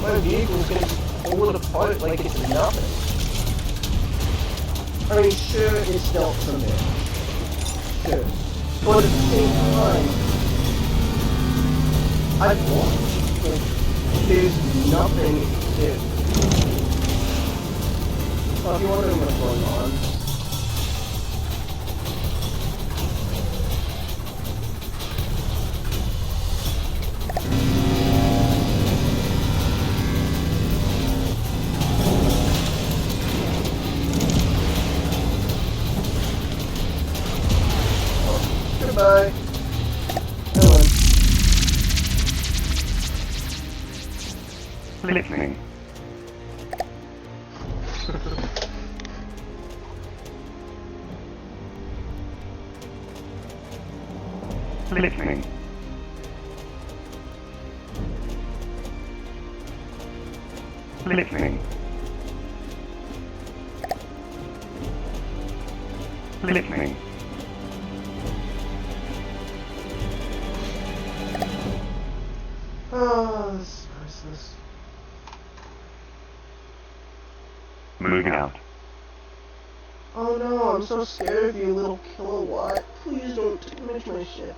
my vehicle's gonna pull it apart like it's nothing. I mean, sure, it's dealt some damage. Sure. But at the same time, I've lost. Like, there's nothing to do. So if you're wondering what's going on, goodbye. Ellen. Listening. Listening. Listening. Listening. Oh, this is priceless. Moving out. Oh no, I'm so scared of you, little kilowatt. Please don't damage my ship.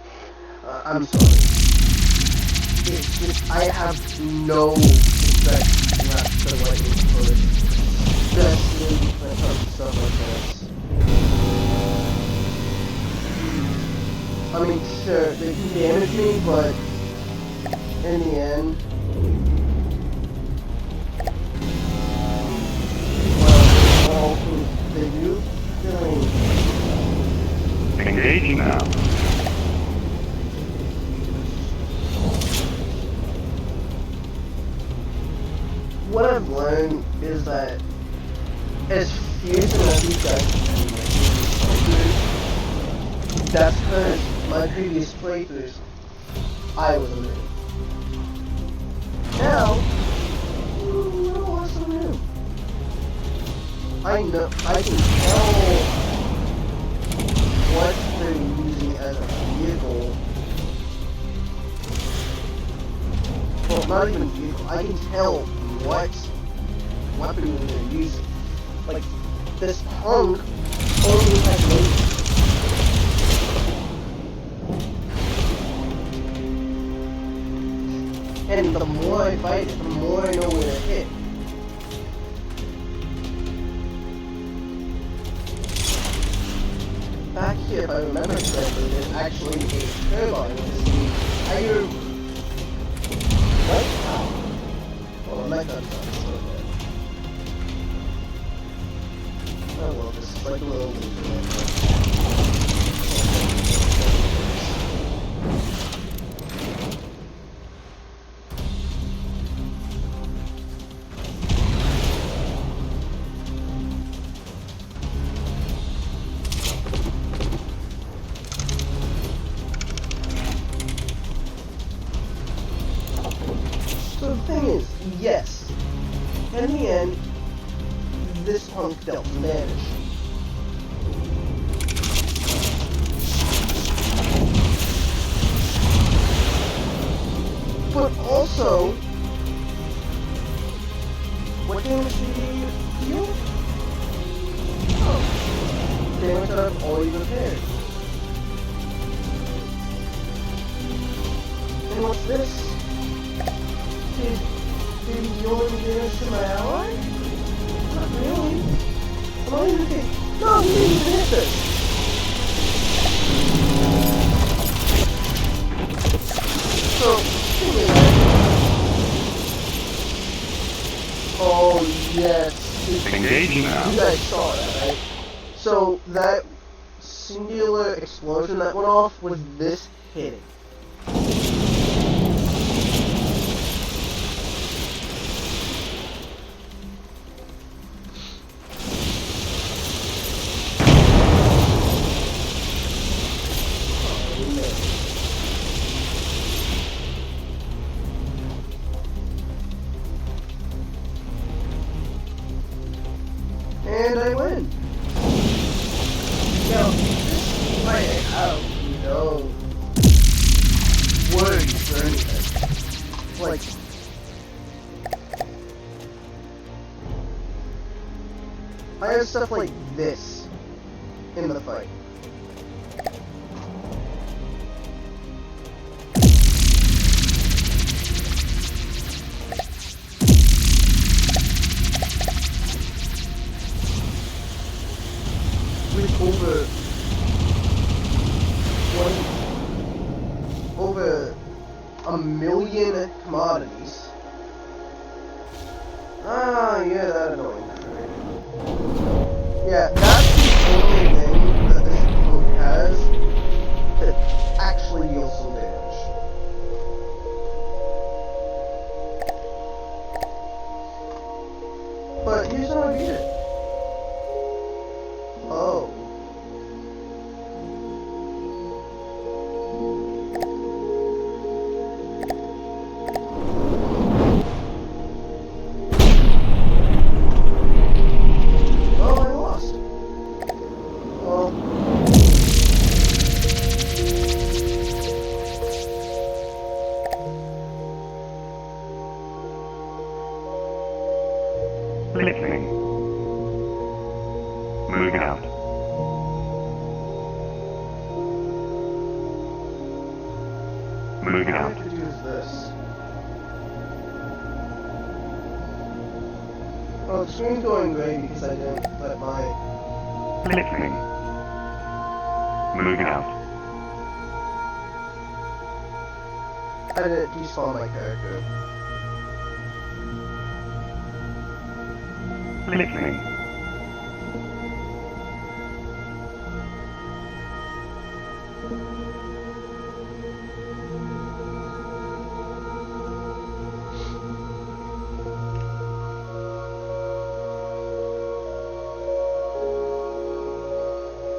I'm sorry. It's just, I have no respect left for lightning push. Especially when it comes to stuff like this. I mean, sure, they can damage me, but in the end, well, they do killing. Engaging now. What I've learned is that as fierce as these guys can be, that's because my previous playthroughs, I was a noob. Now, you know what's so new? I know, I can tell what they're using as a vehicle. Well, not even vehicle, I can tell what weapon they're using. Like, this punk only has lasers. And the more I fight it, the more I know where to hit. Back here, if I remember correctly, there's actually a turbine with the entire light power. Well, my gun's not so good. Oh well, this is like a little So the thing is, yes, in the end, this punk dealt some damage. But also, what damage did he deal? Oh, damage that I've already repaired. And what's this? Did he deal any damage to my ally? Not really. I'm not even thinking. No, he didn't even hit this. So, anyway. Oh, yes. Engaging now. You guys saw that, right? So, that singular explosion that went off was this hitting. And I win. Now, this might out, you know. like... I have stuff like this in the fight. With over 1 million commodities. Ah, yeah, that annoying. Yeah, that's the only thing that this book has that actually deals some damage. But here's how I beat it. Oh. Oh, I lost. Well. Listening. Moving out. Moving All I out. have to do is this. Oh, the screen's going gray because I didn't let my... Listening. Moving out. I didn't despawn my character. Listening.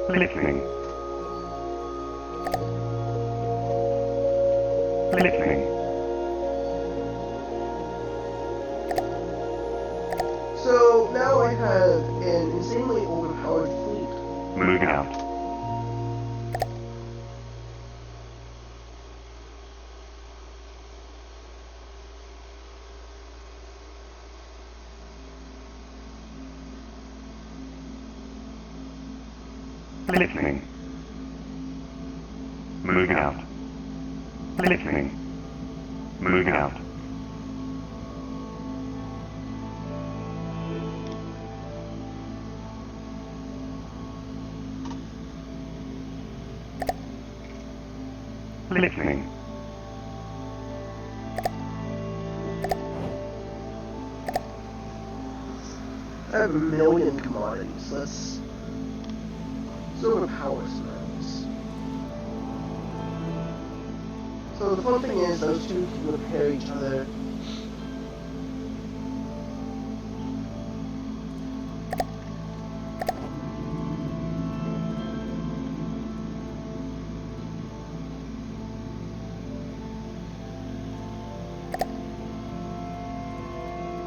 Listening. Listening. So now I have an insanely overpowered fleet. Moving out. Listening. Moving out. Listening. Moving out. Listening. I have 1 million commodities. Let's overpower some rounds. So the fun thing is those two can repair each other.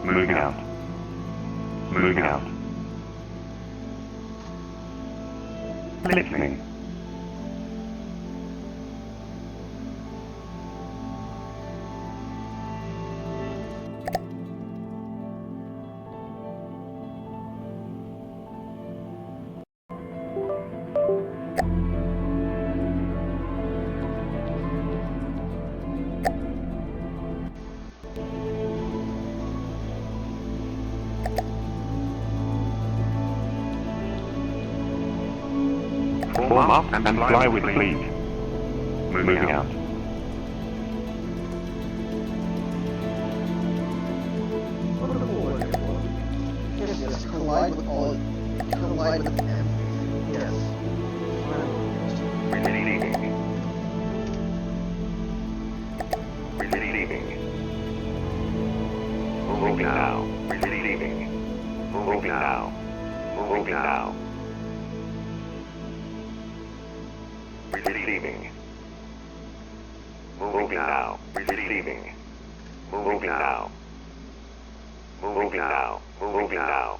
Moving out. Moving out. Listening. Form up and fly with fleet. Moving out. Wonderful, wonderful. Yes, yes, collide with all... Collide with everything. Yes. Receiving. Receiving. Moving now. Receiving. Moving now. Moving now. Receiving. Moving now. Receiving. Moving now. Moving now. Moving now.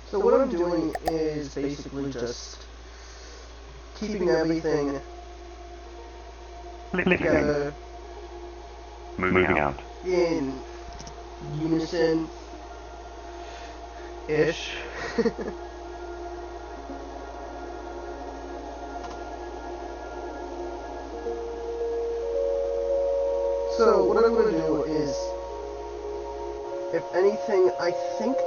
So what I'm doing is basically just keeping everything Listening. together. Moving out. in unison-ish. So what I'm going to do is, if anything, I think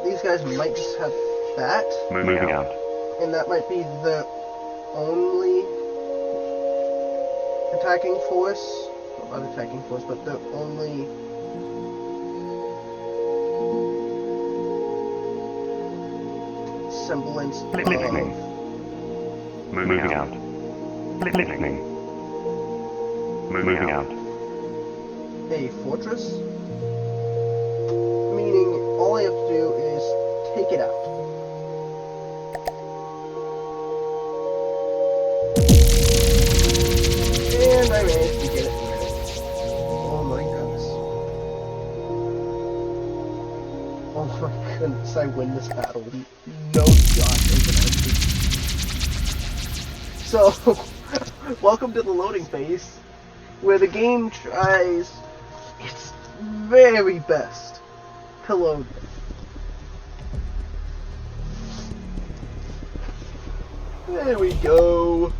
these guys might just have bat, Moving out. and that might be the only attacking force, well, not attacking force, but the only semblance Listening. of Moving out. Listening. Moving out. a fortress, meaning all I have to do is take it out. And I managed to get it ready. Oh my goodness. Oh my goodness, I win this battle. No shot into that. So, welcome to the loading phase, where the game tries its very best to load me. There we go.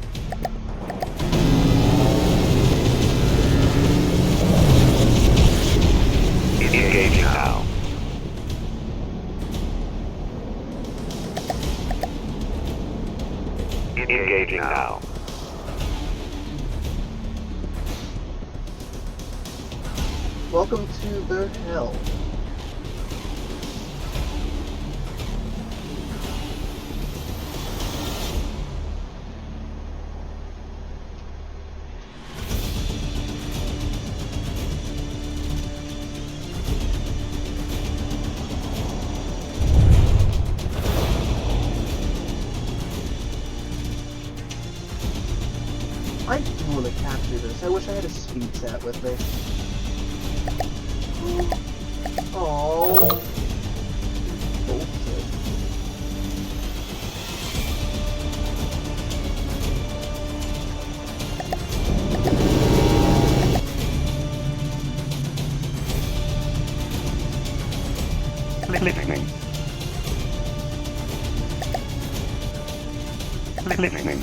Engaging now. Engaging now. Welcome to the hell. I do want to capture this. I wish I had a speed stat with me. Oh. Bullshit. Listening. Listening.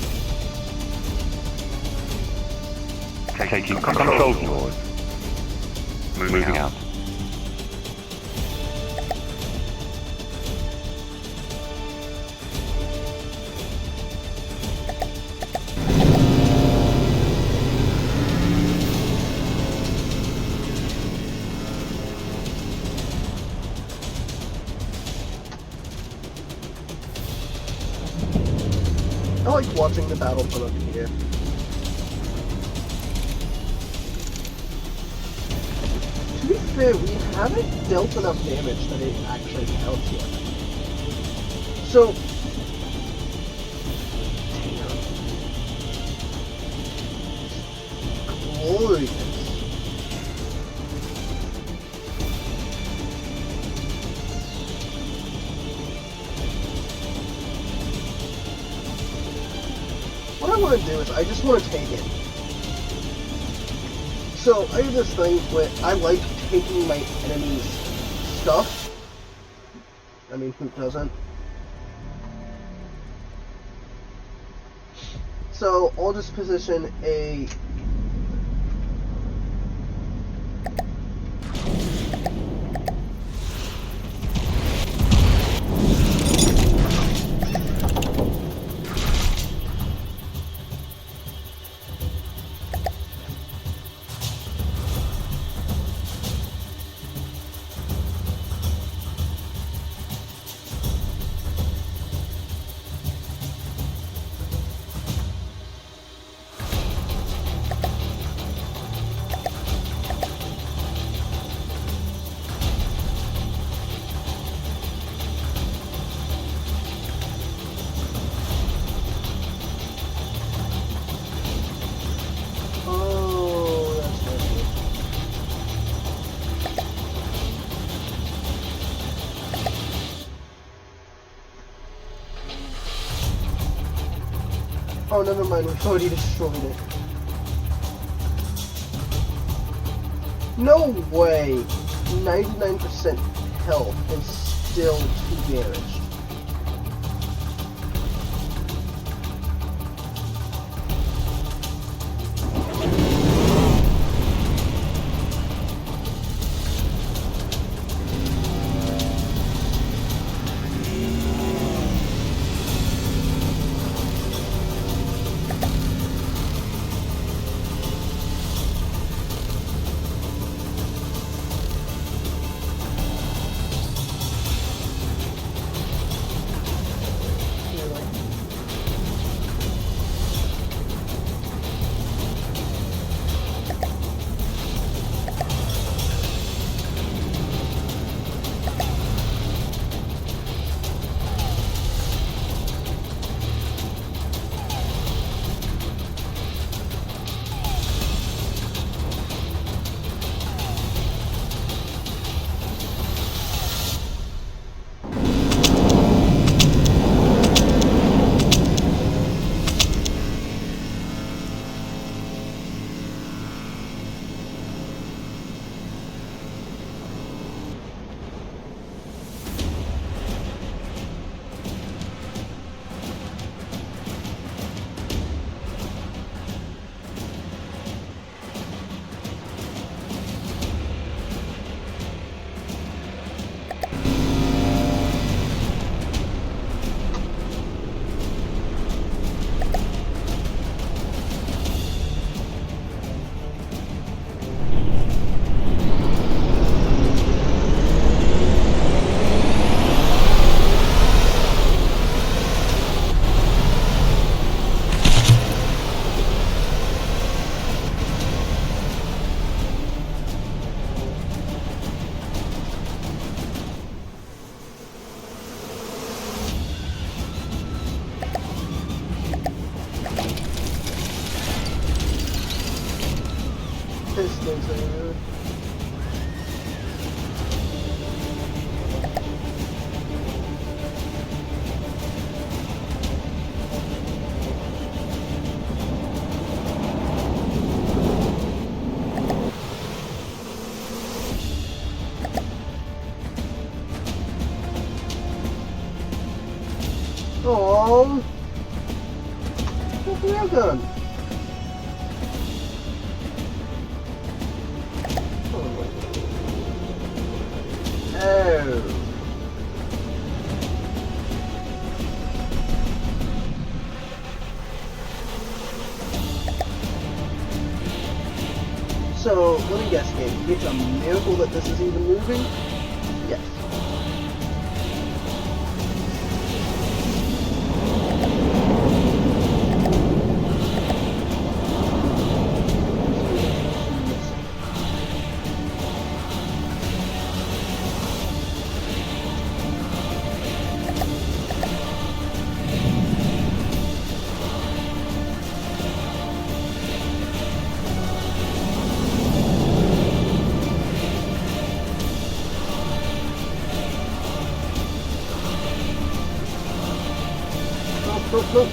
Taking control towards. Moving out. I like watching the battle from up here. To be fair, we haven't dealt enough damage that it actually counts yet. So... Glorious. What I want to do is I just want to take it. So I do this thing where I like taking my enemy's stuff. I mean, who doesn't? So I'll just position a... Oh, never mind, we've already destroyed it. No way! 99% health and still 2 damaged. Pistols are oh, well done. Oh. So, let me guess, Gabe. It's a miracle that this is even moving? Yes. Look.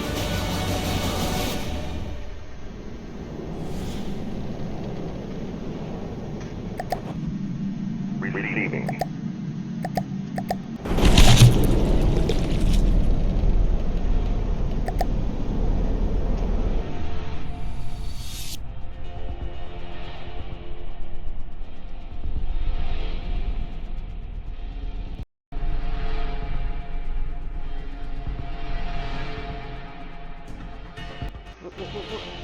Receiving. Look.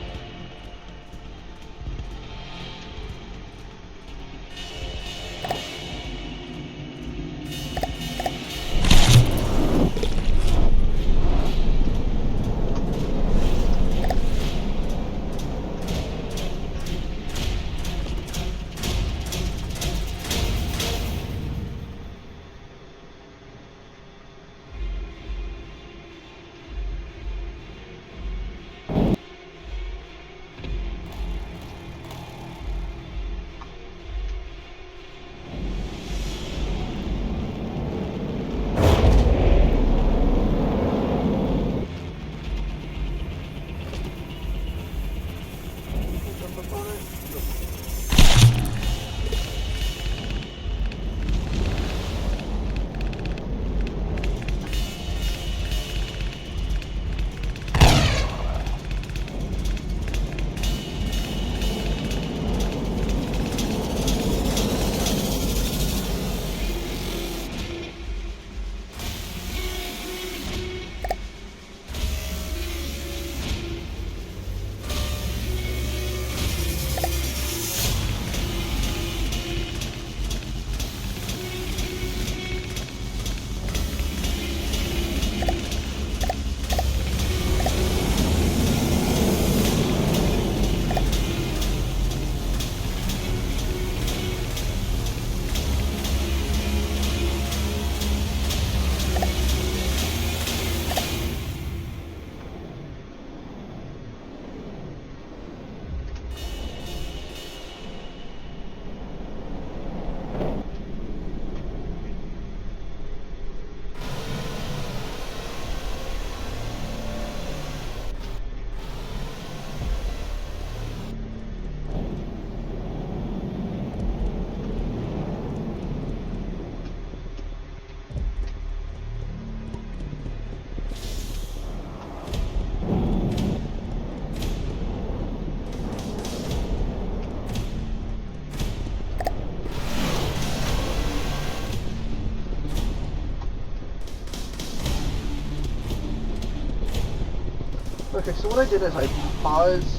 Okay, so what I did is I paused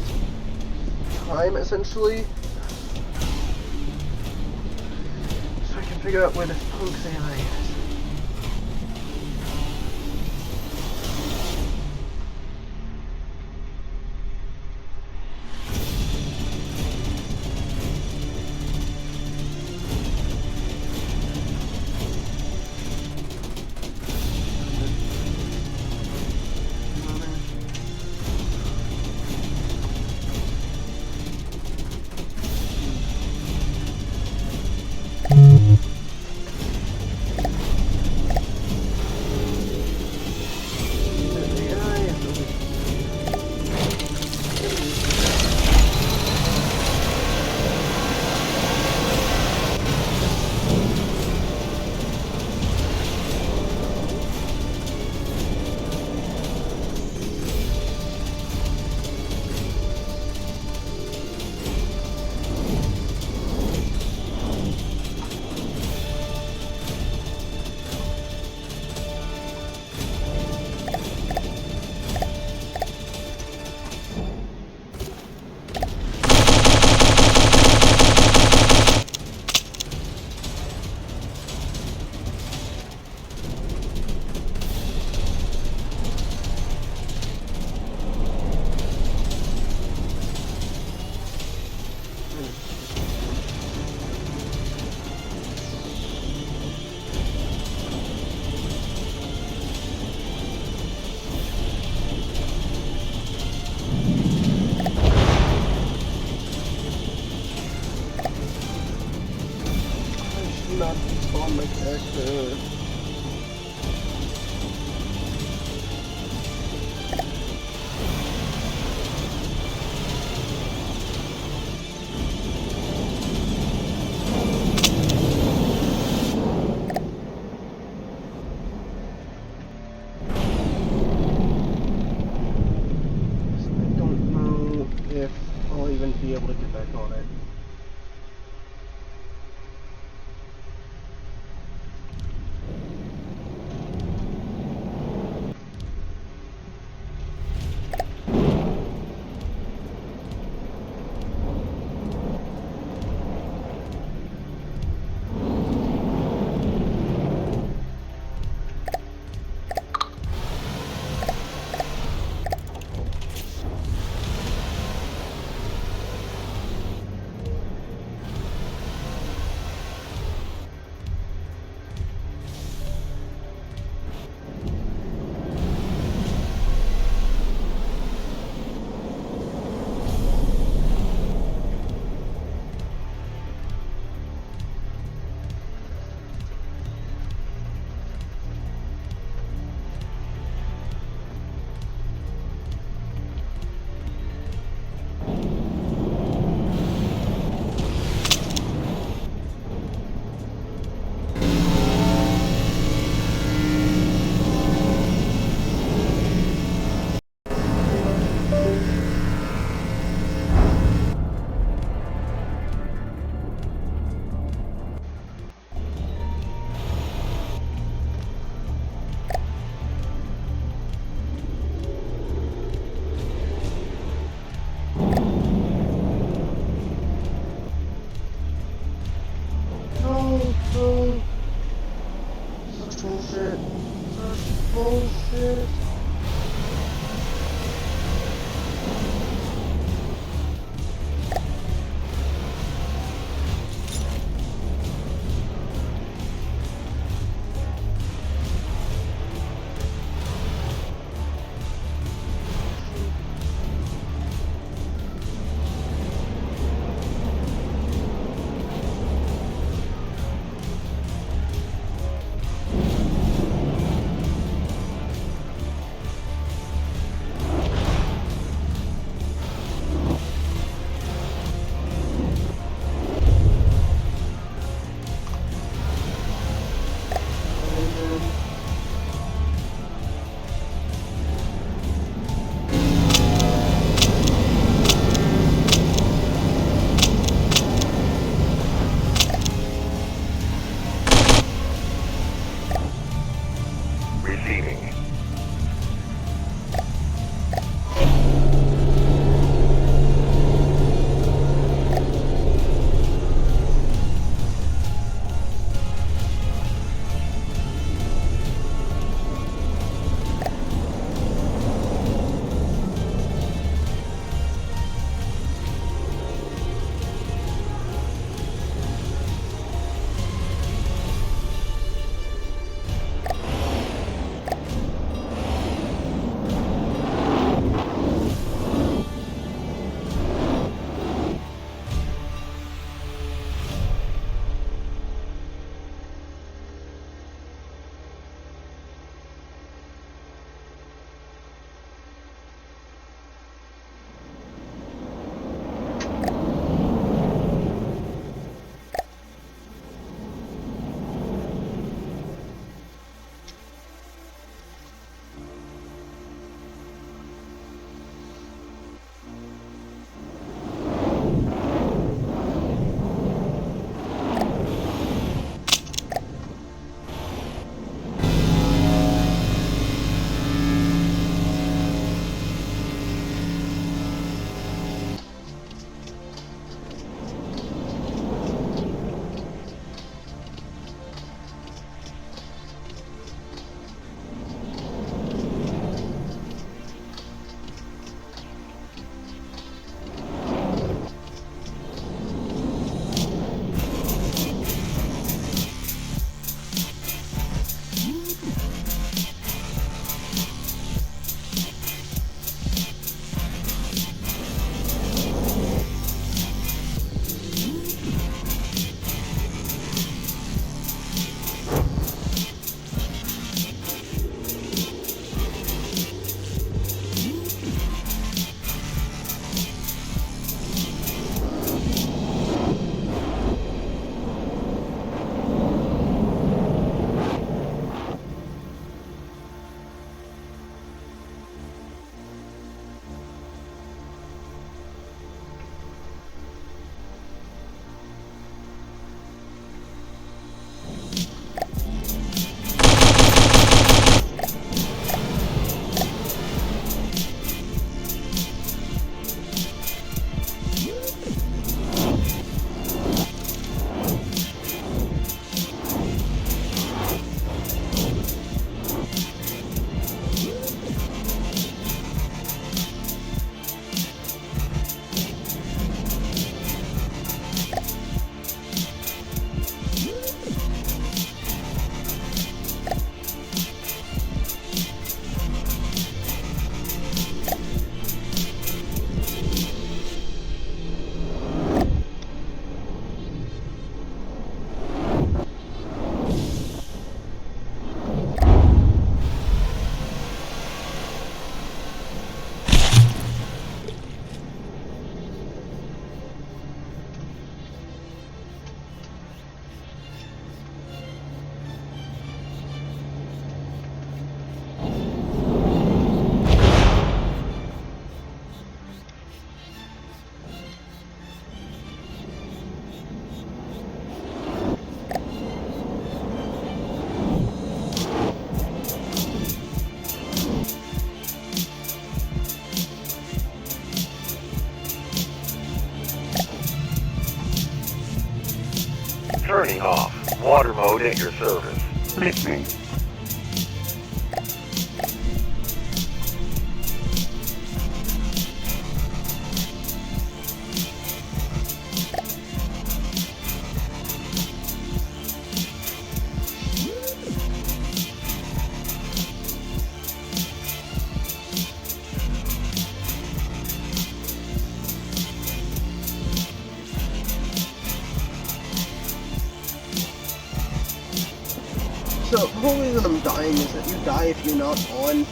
time, essentially, so I can figure out where this punk's AI is. Not spawn my character. I don't know if I'll even be able to get back on it. No. Such bullshit. Such bullshit. Turning off. Water mode at your service. Listening. So, the whole reason I'm dying is that you die if you're not on.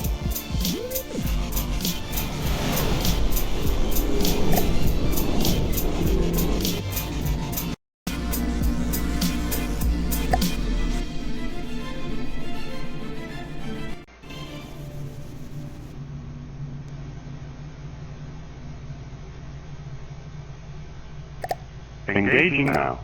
Engaging now.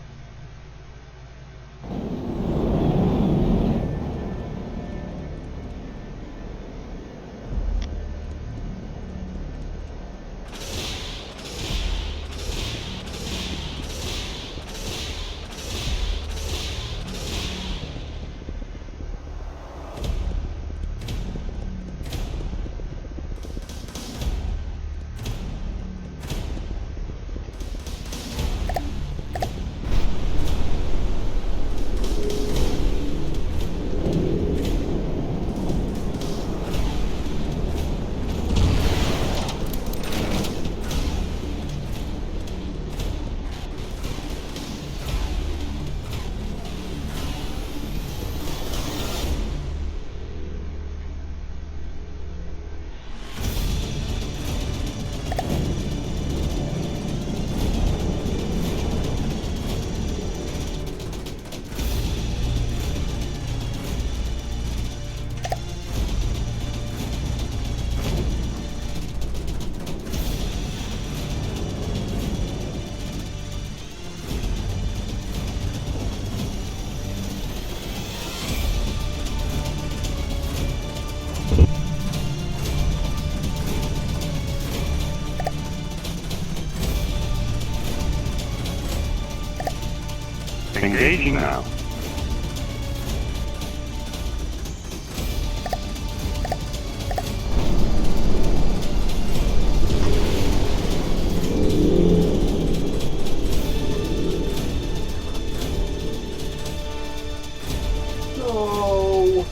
Engaging now. No.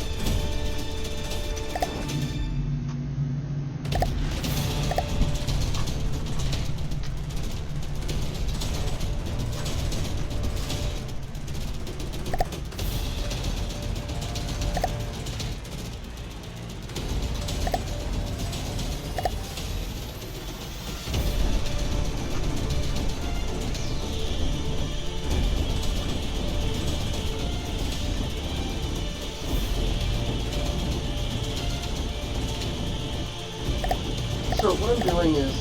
So what I'm doing is,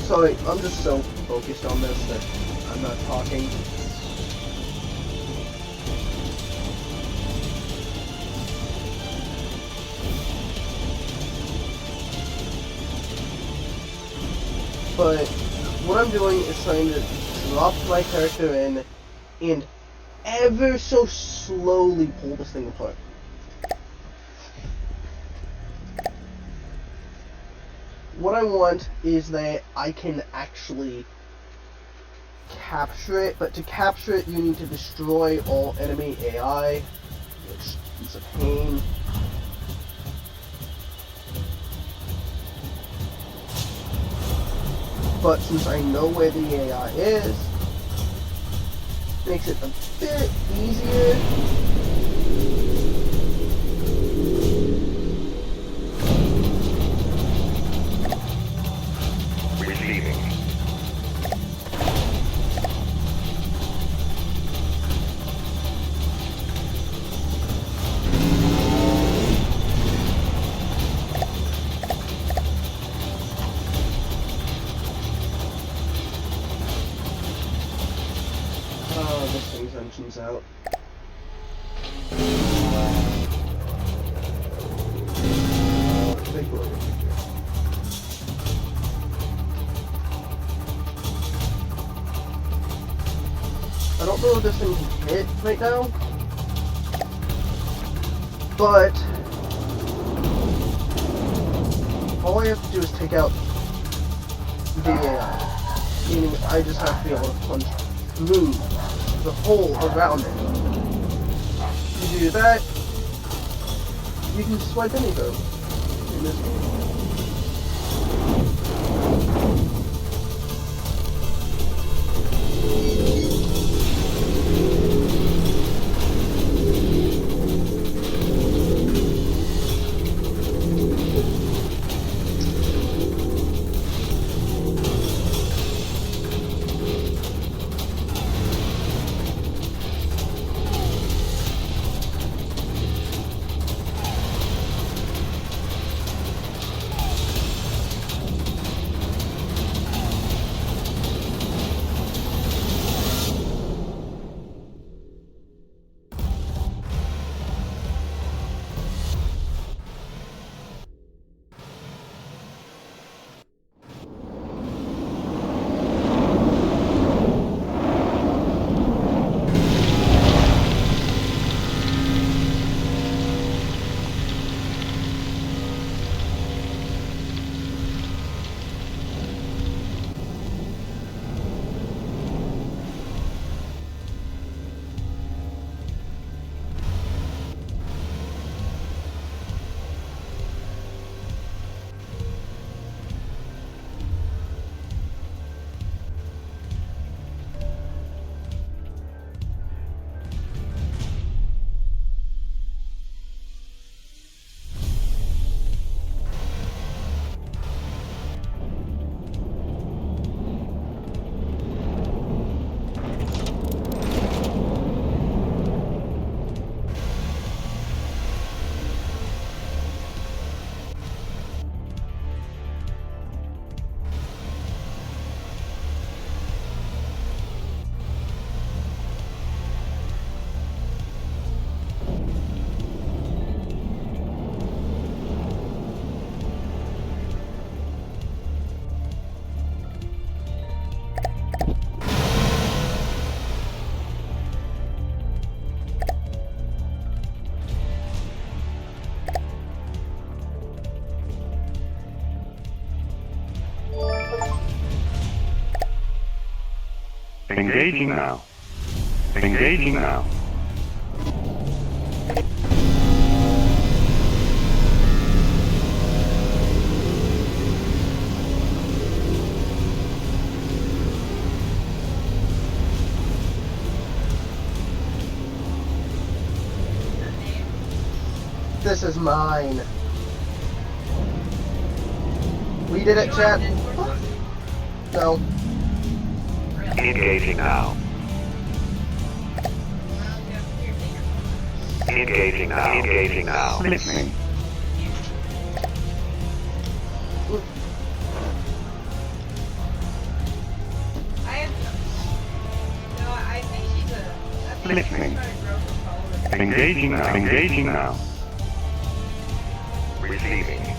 sorry, I'm just so focused on this that I'm not talking. But what I'm doing is trying to drop my character in and ever so slowly pull this thing apart. What I want is that I can actually capture it, but to capture it you need to destroy all enemy AI, which is a pain. But since I know where the AI is, makes it a bit easier. Receiving. Oh, this thing's engine's out. Big boy. I don't don't know if this thing can hit right now, but all I have to do is take out the AI, meaning I just have to be able to punch through the hole around it. If you do that, you can swipe any vote in this game. Engaging now. Engaging now. This is mine. We did it, chat. No. Engaging now. Engaging now. Engaging now. Listening. Listening. Engaging now. Engaging now. Receiving.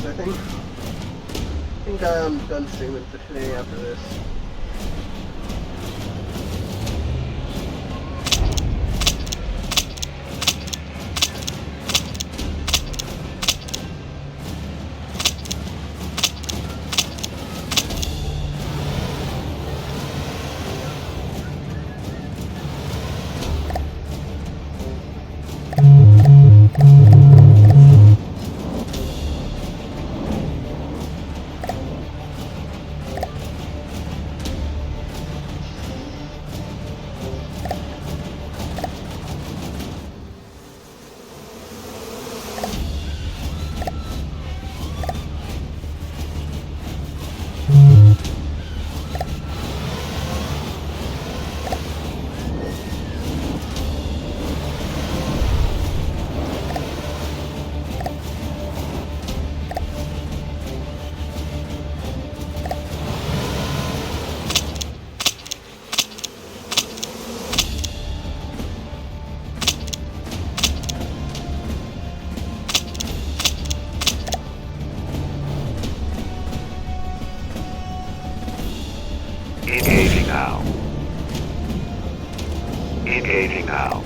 guys. I think I'm done streaming for today after this. Engaging now. Engaging now.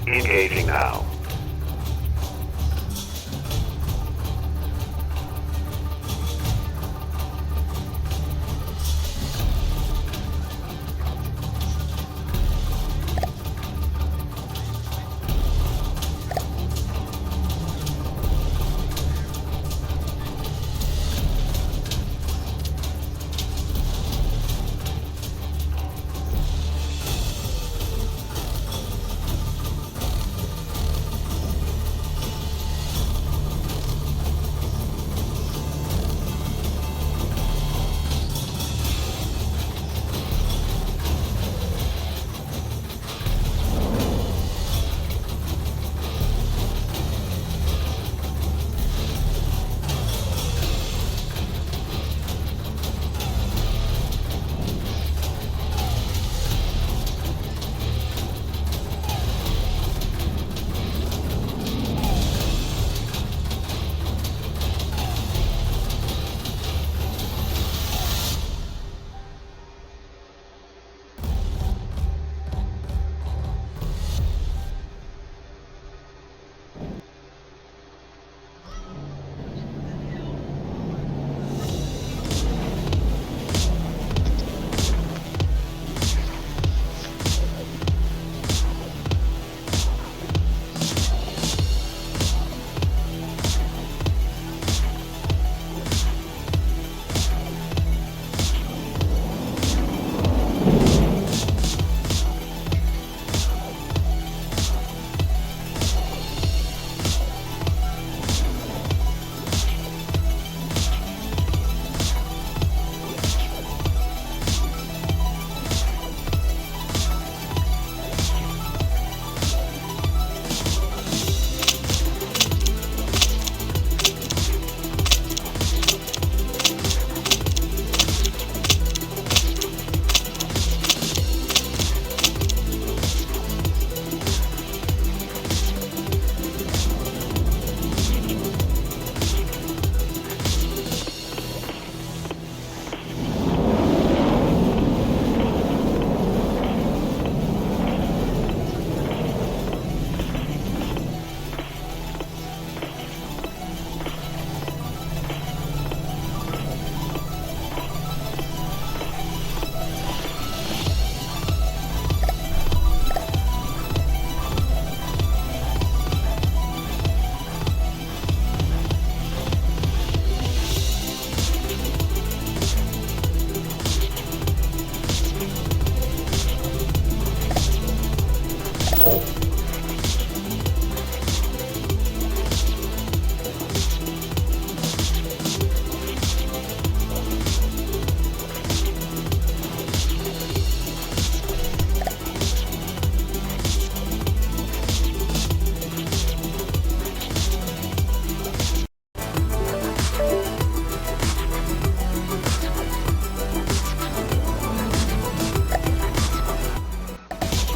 Engaging now.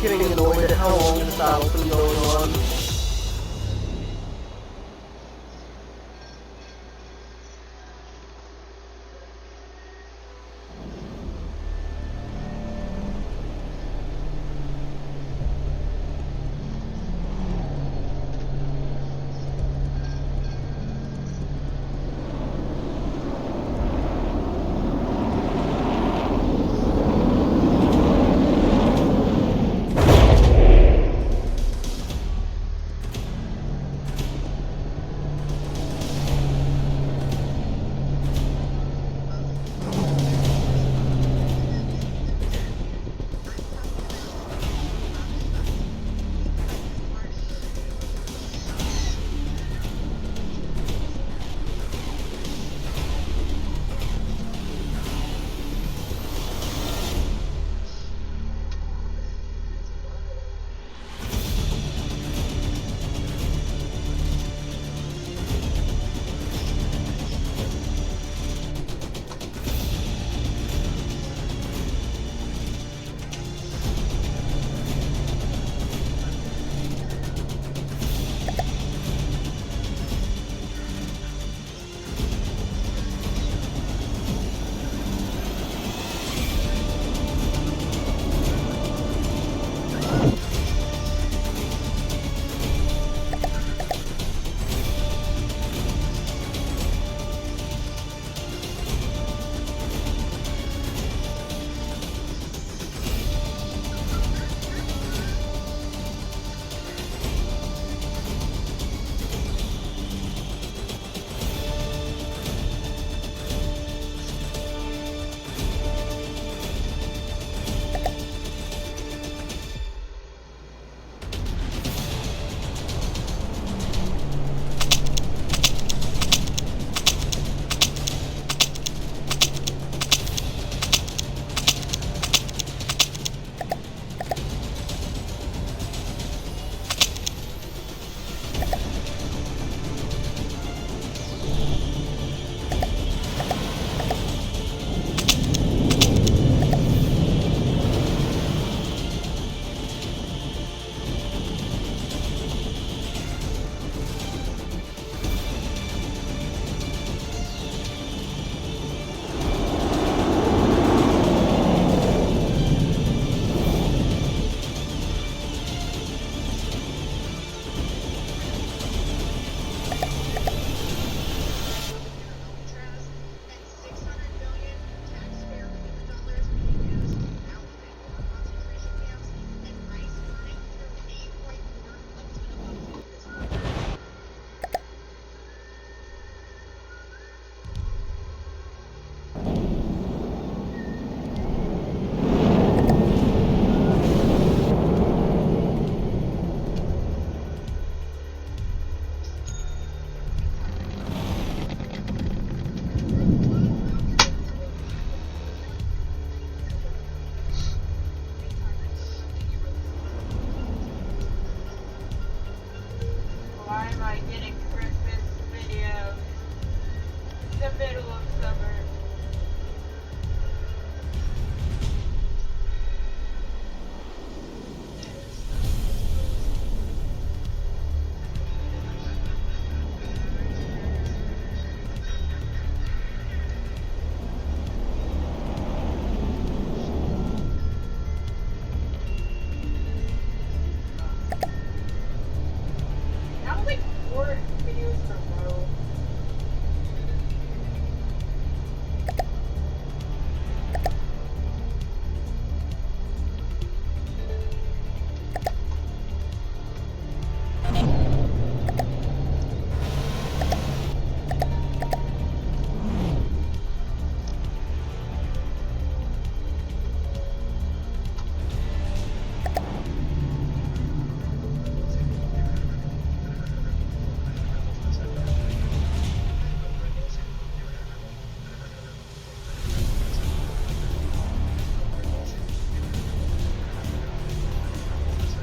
getting annoyed at how long this battle's been going on.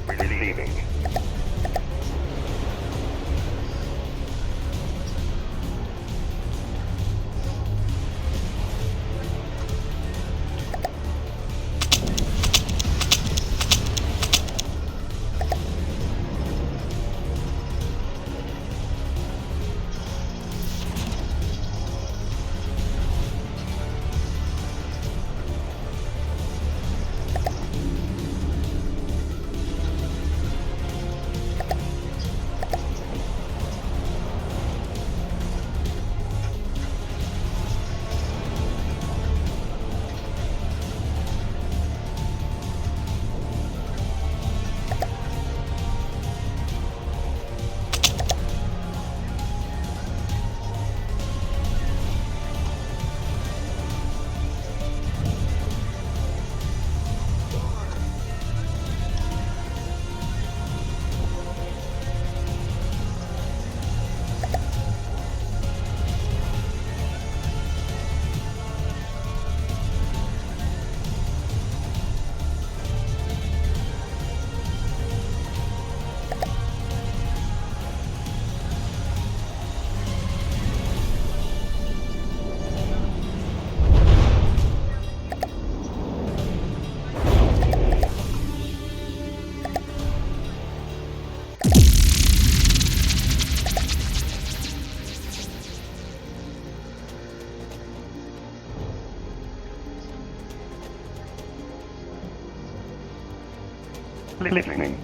Receiving. Listening.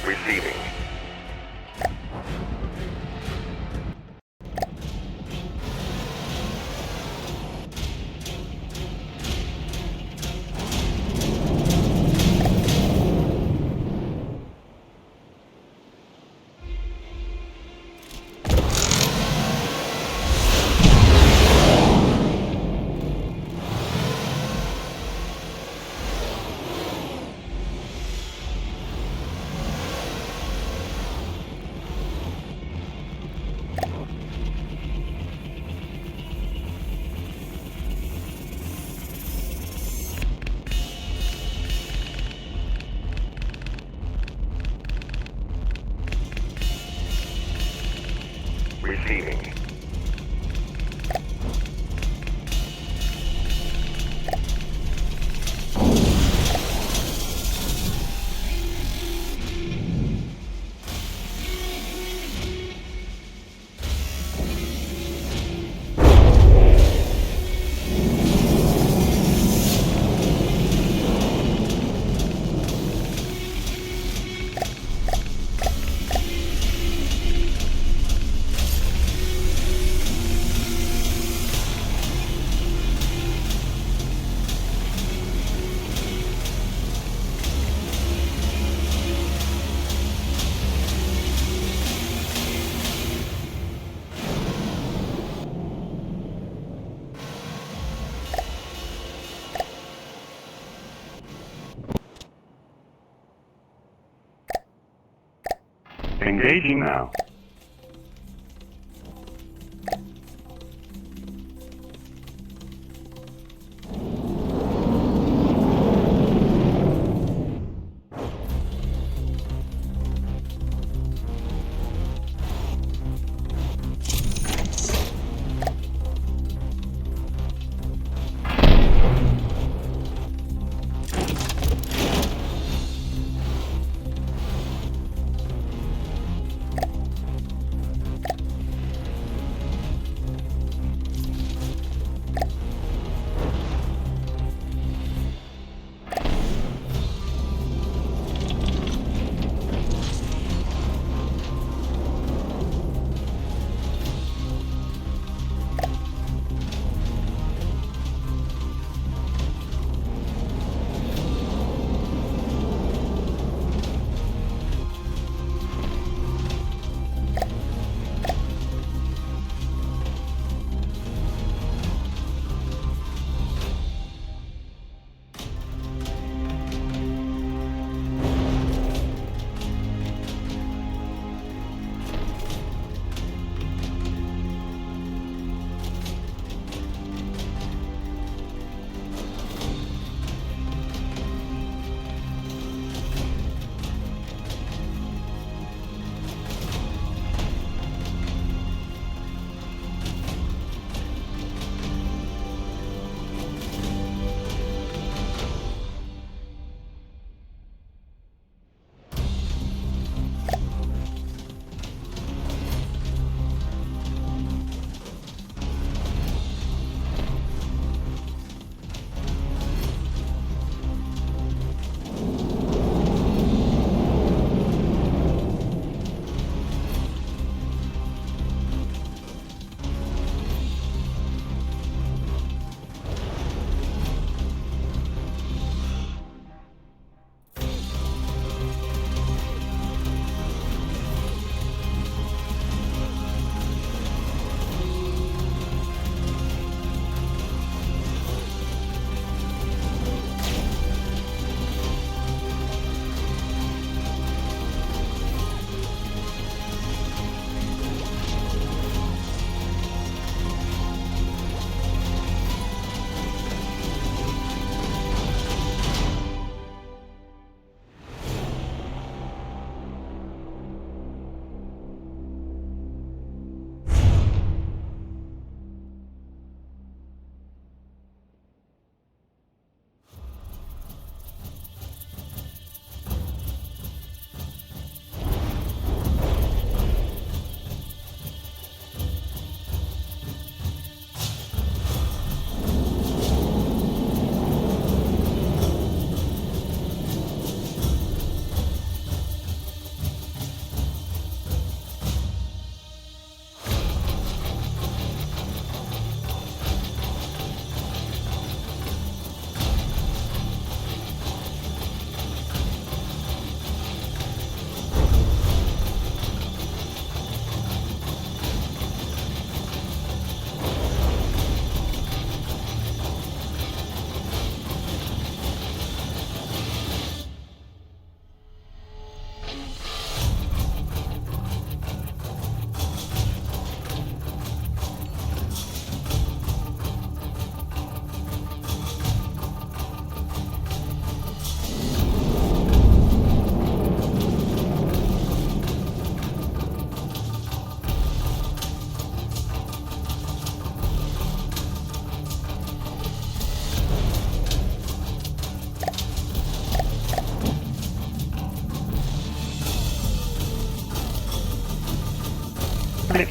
Receiving. Receiving. Engaging now.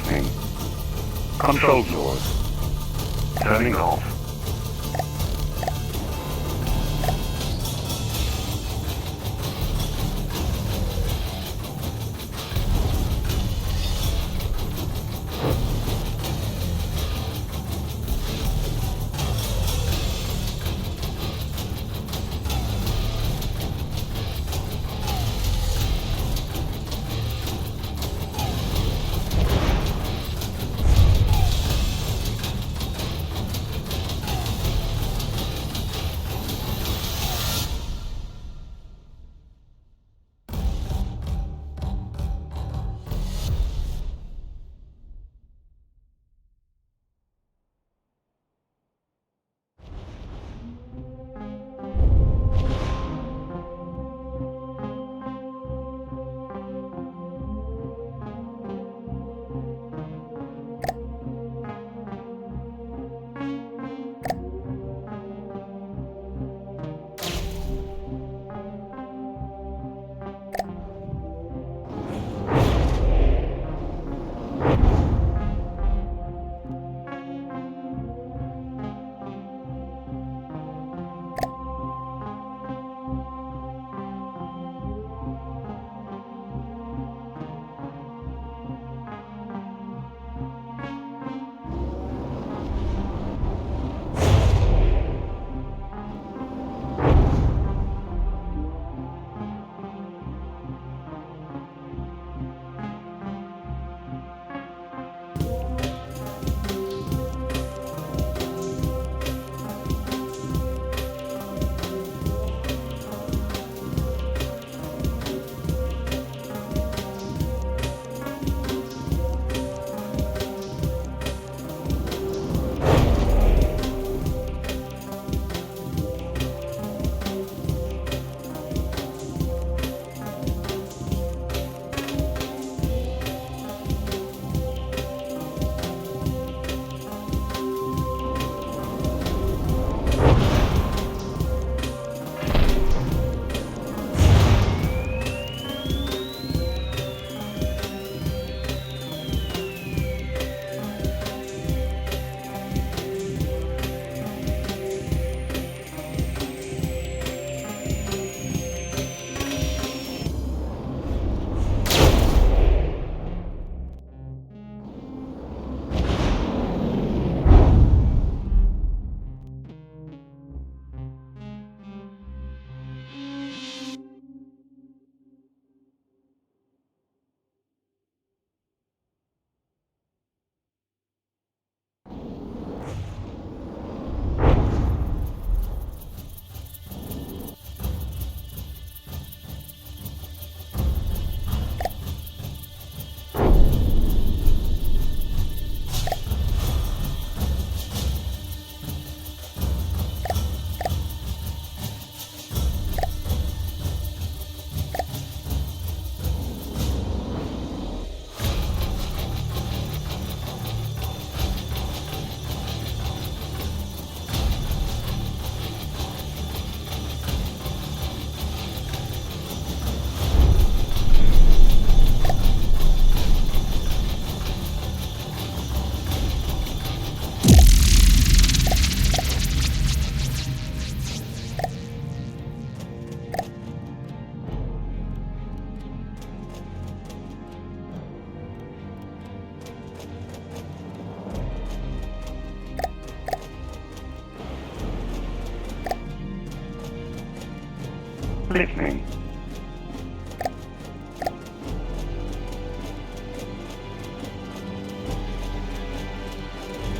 Listening. Control yours. Turning off. Listening.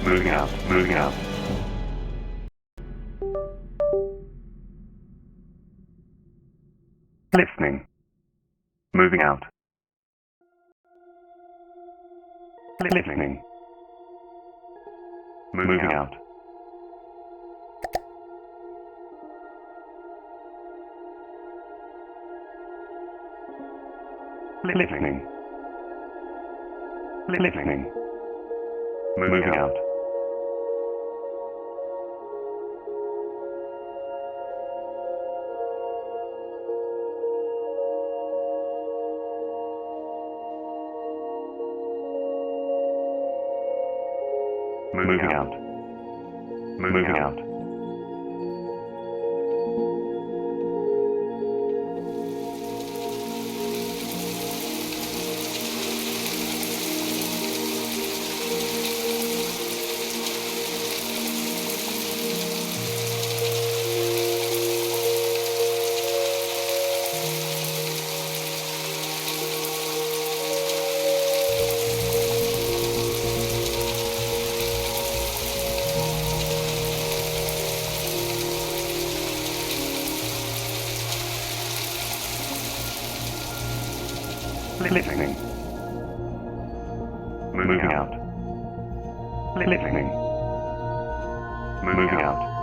Moving out, moving out. Listening. Moving out. Listening. Moving out. Listening. Listening. Moving out. Moving out. Moving out. Listening. Moving out. Listening. Moving out.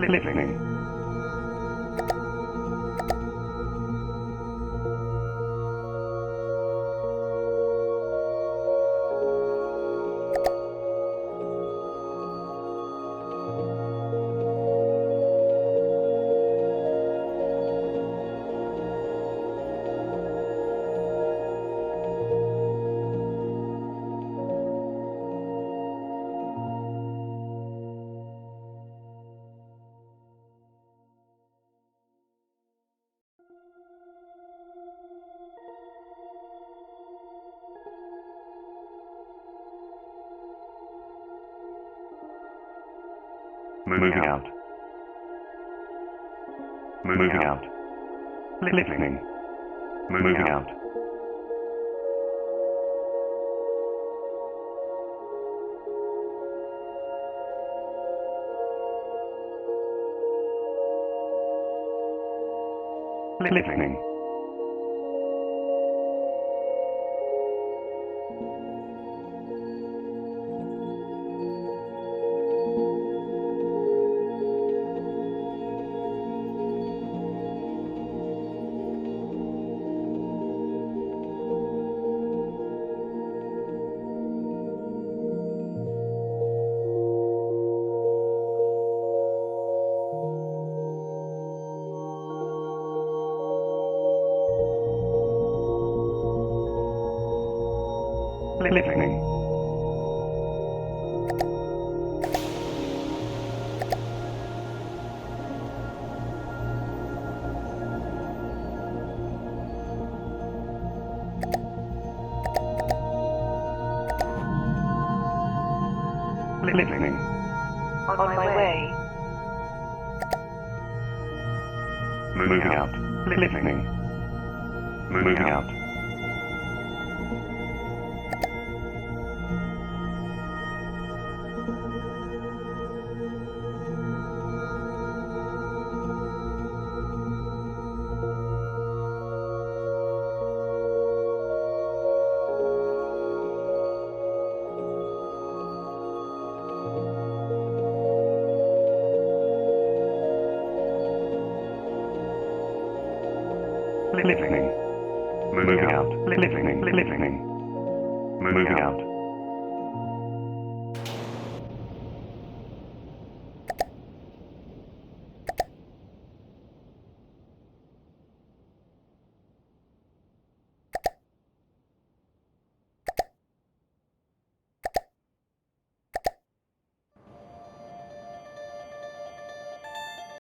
Listening. Moving out. Moving out. Listening. Moving out. Listening. Listening. Listening. On my way. Moving out. Listening. Moving out. Listening. Moving out. Listening. Listening. Moving out.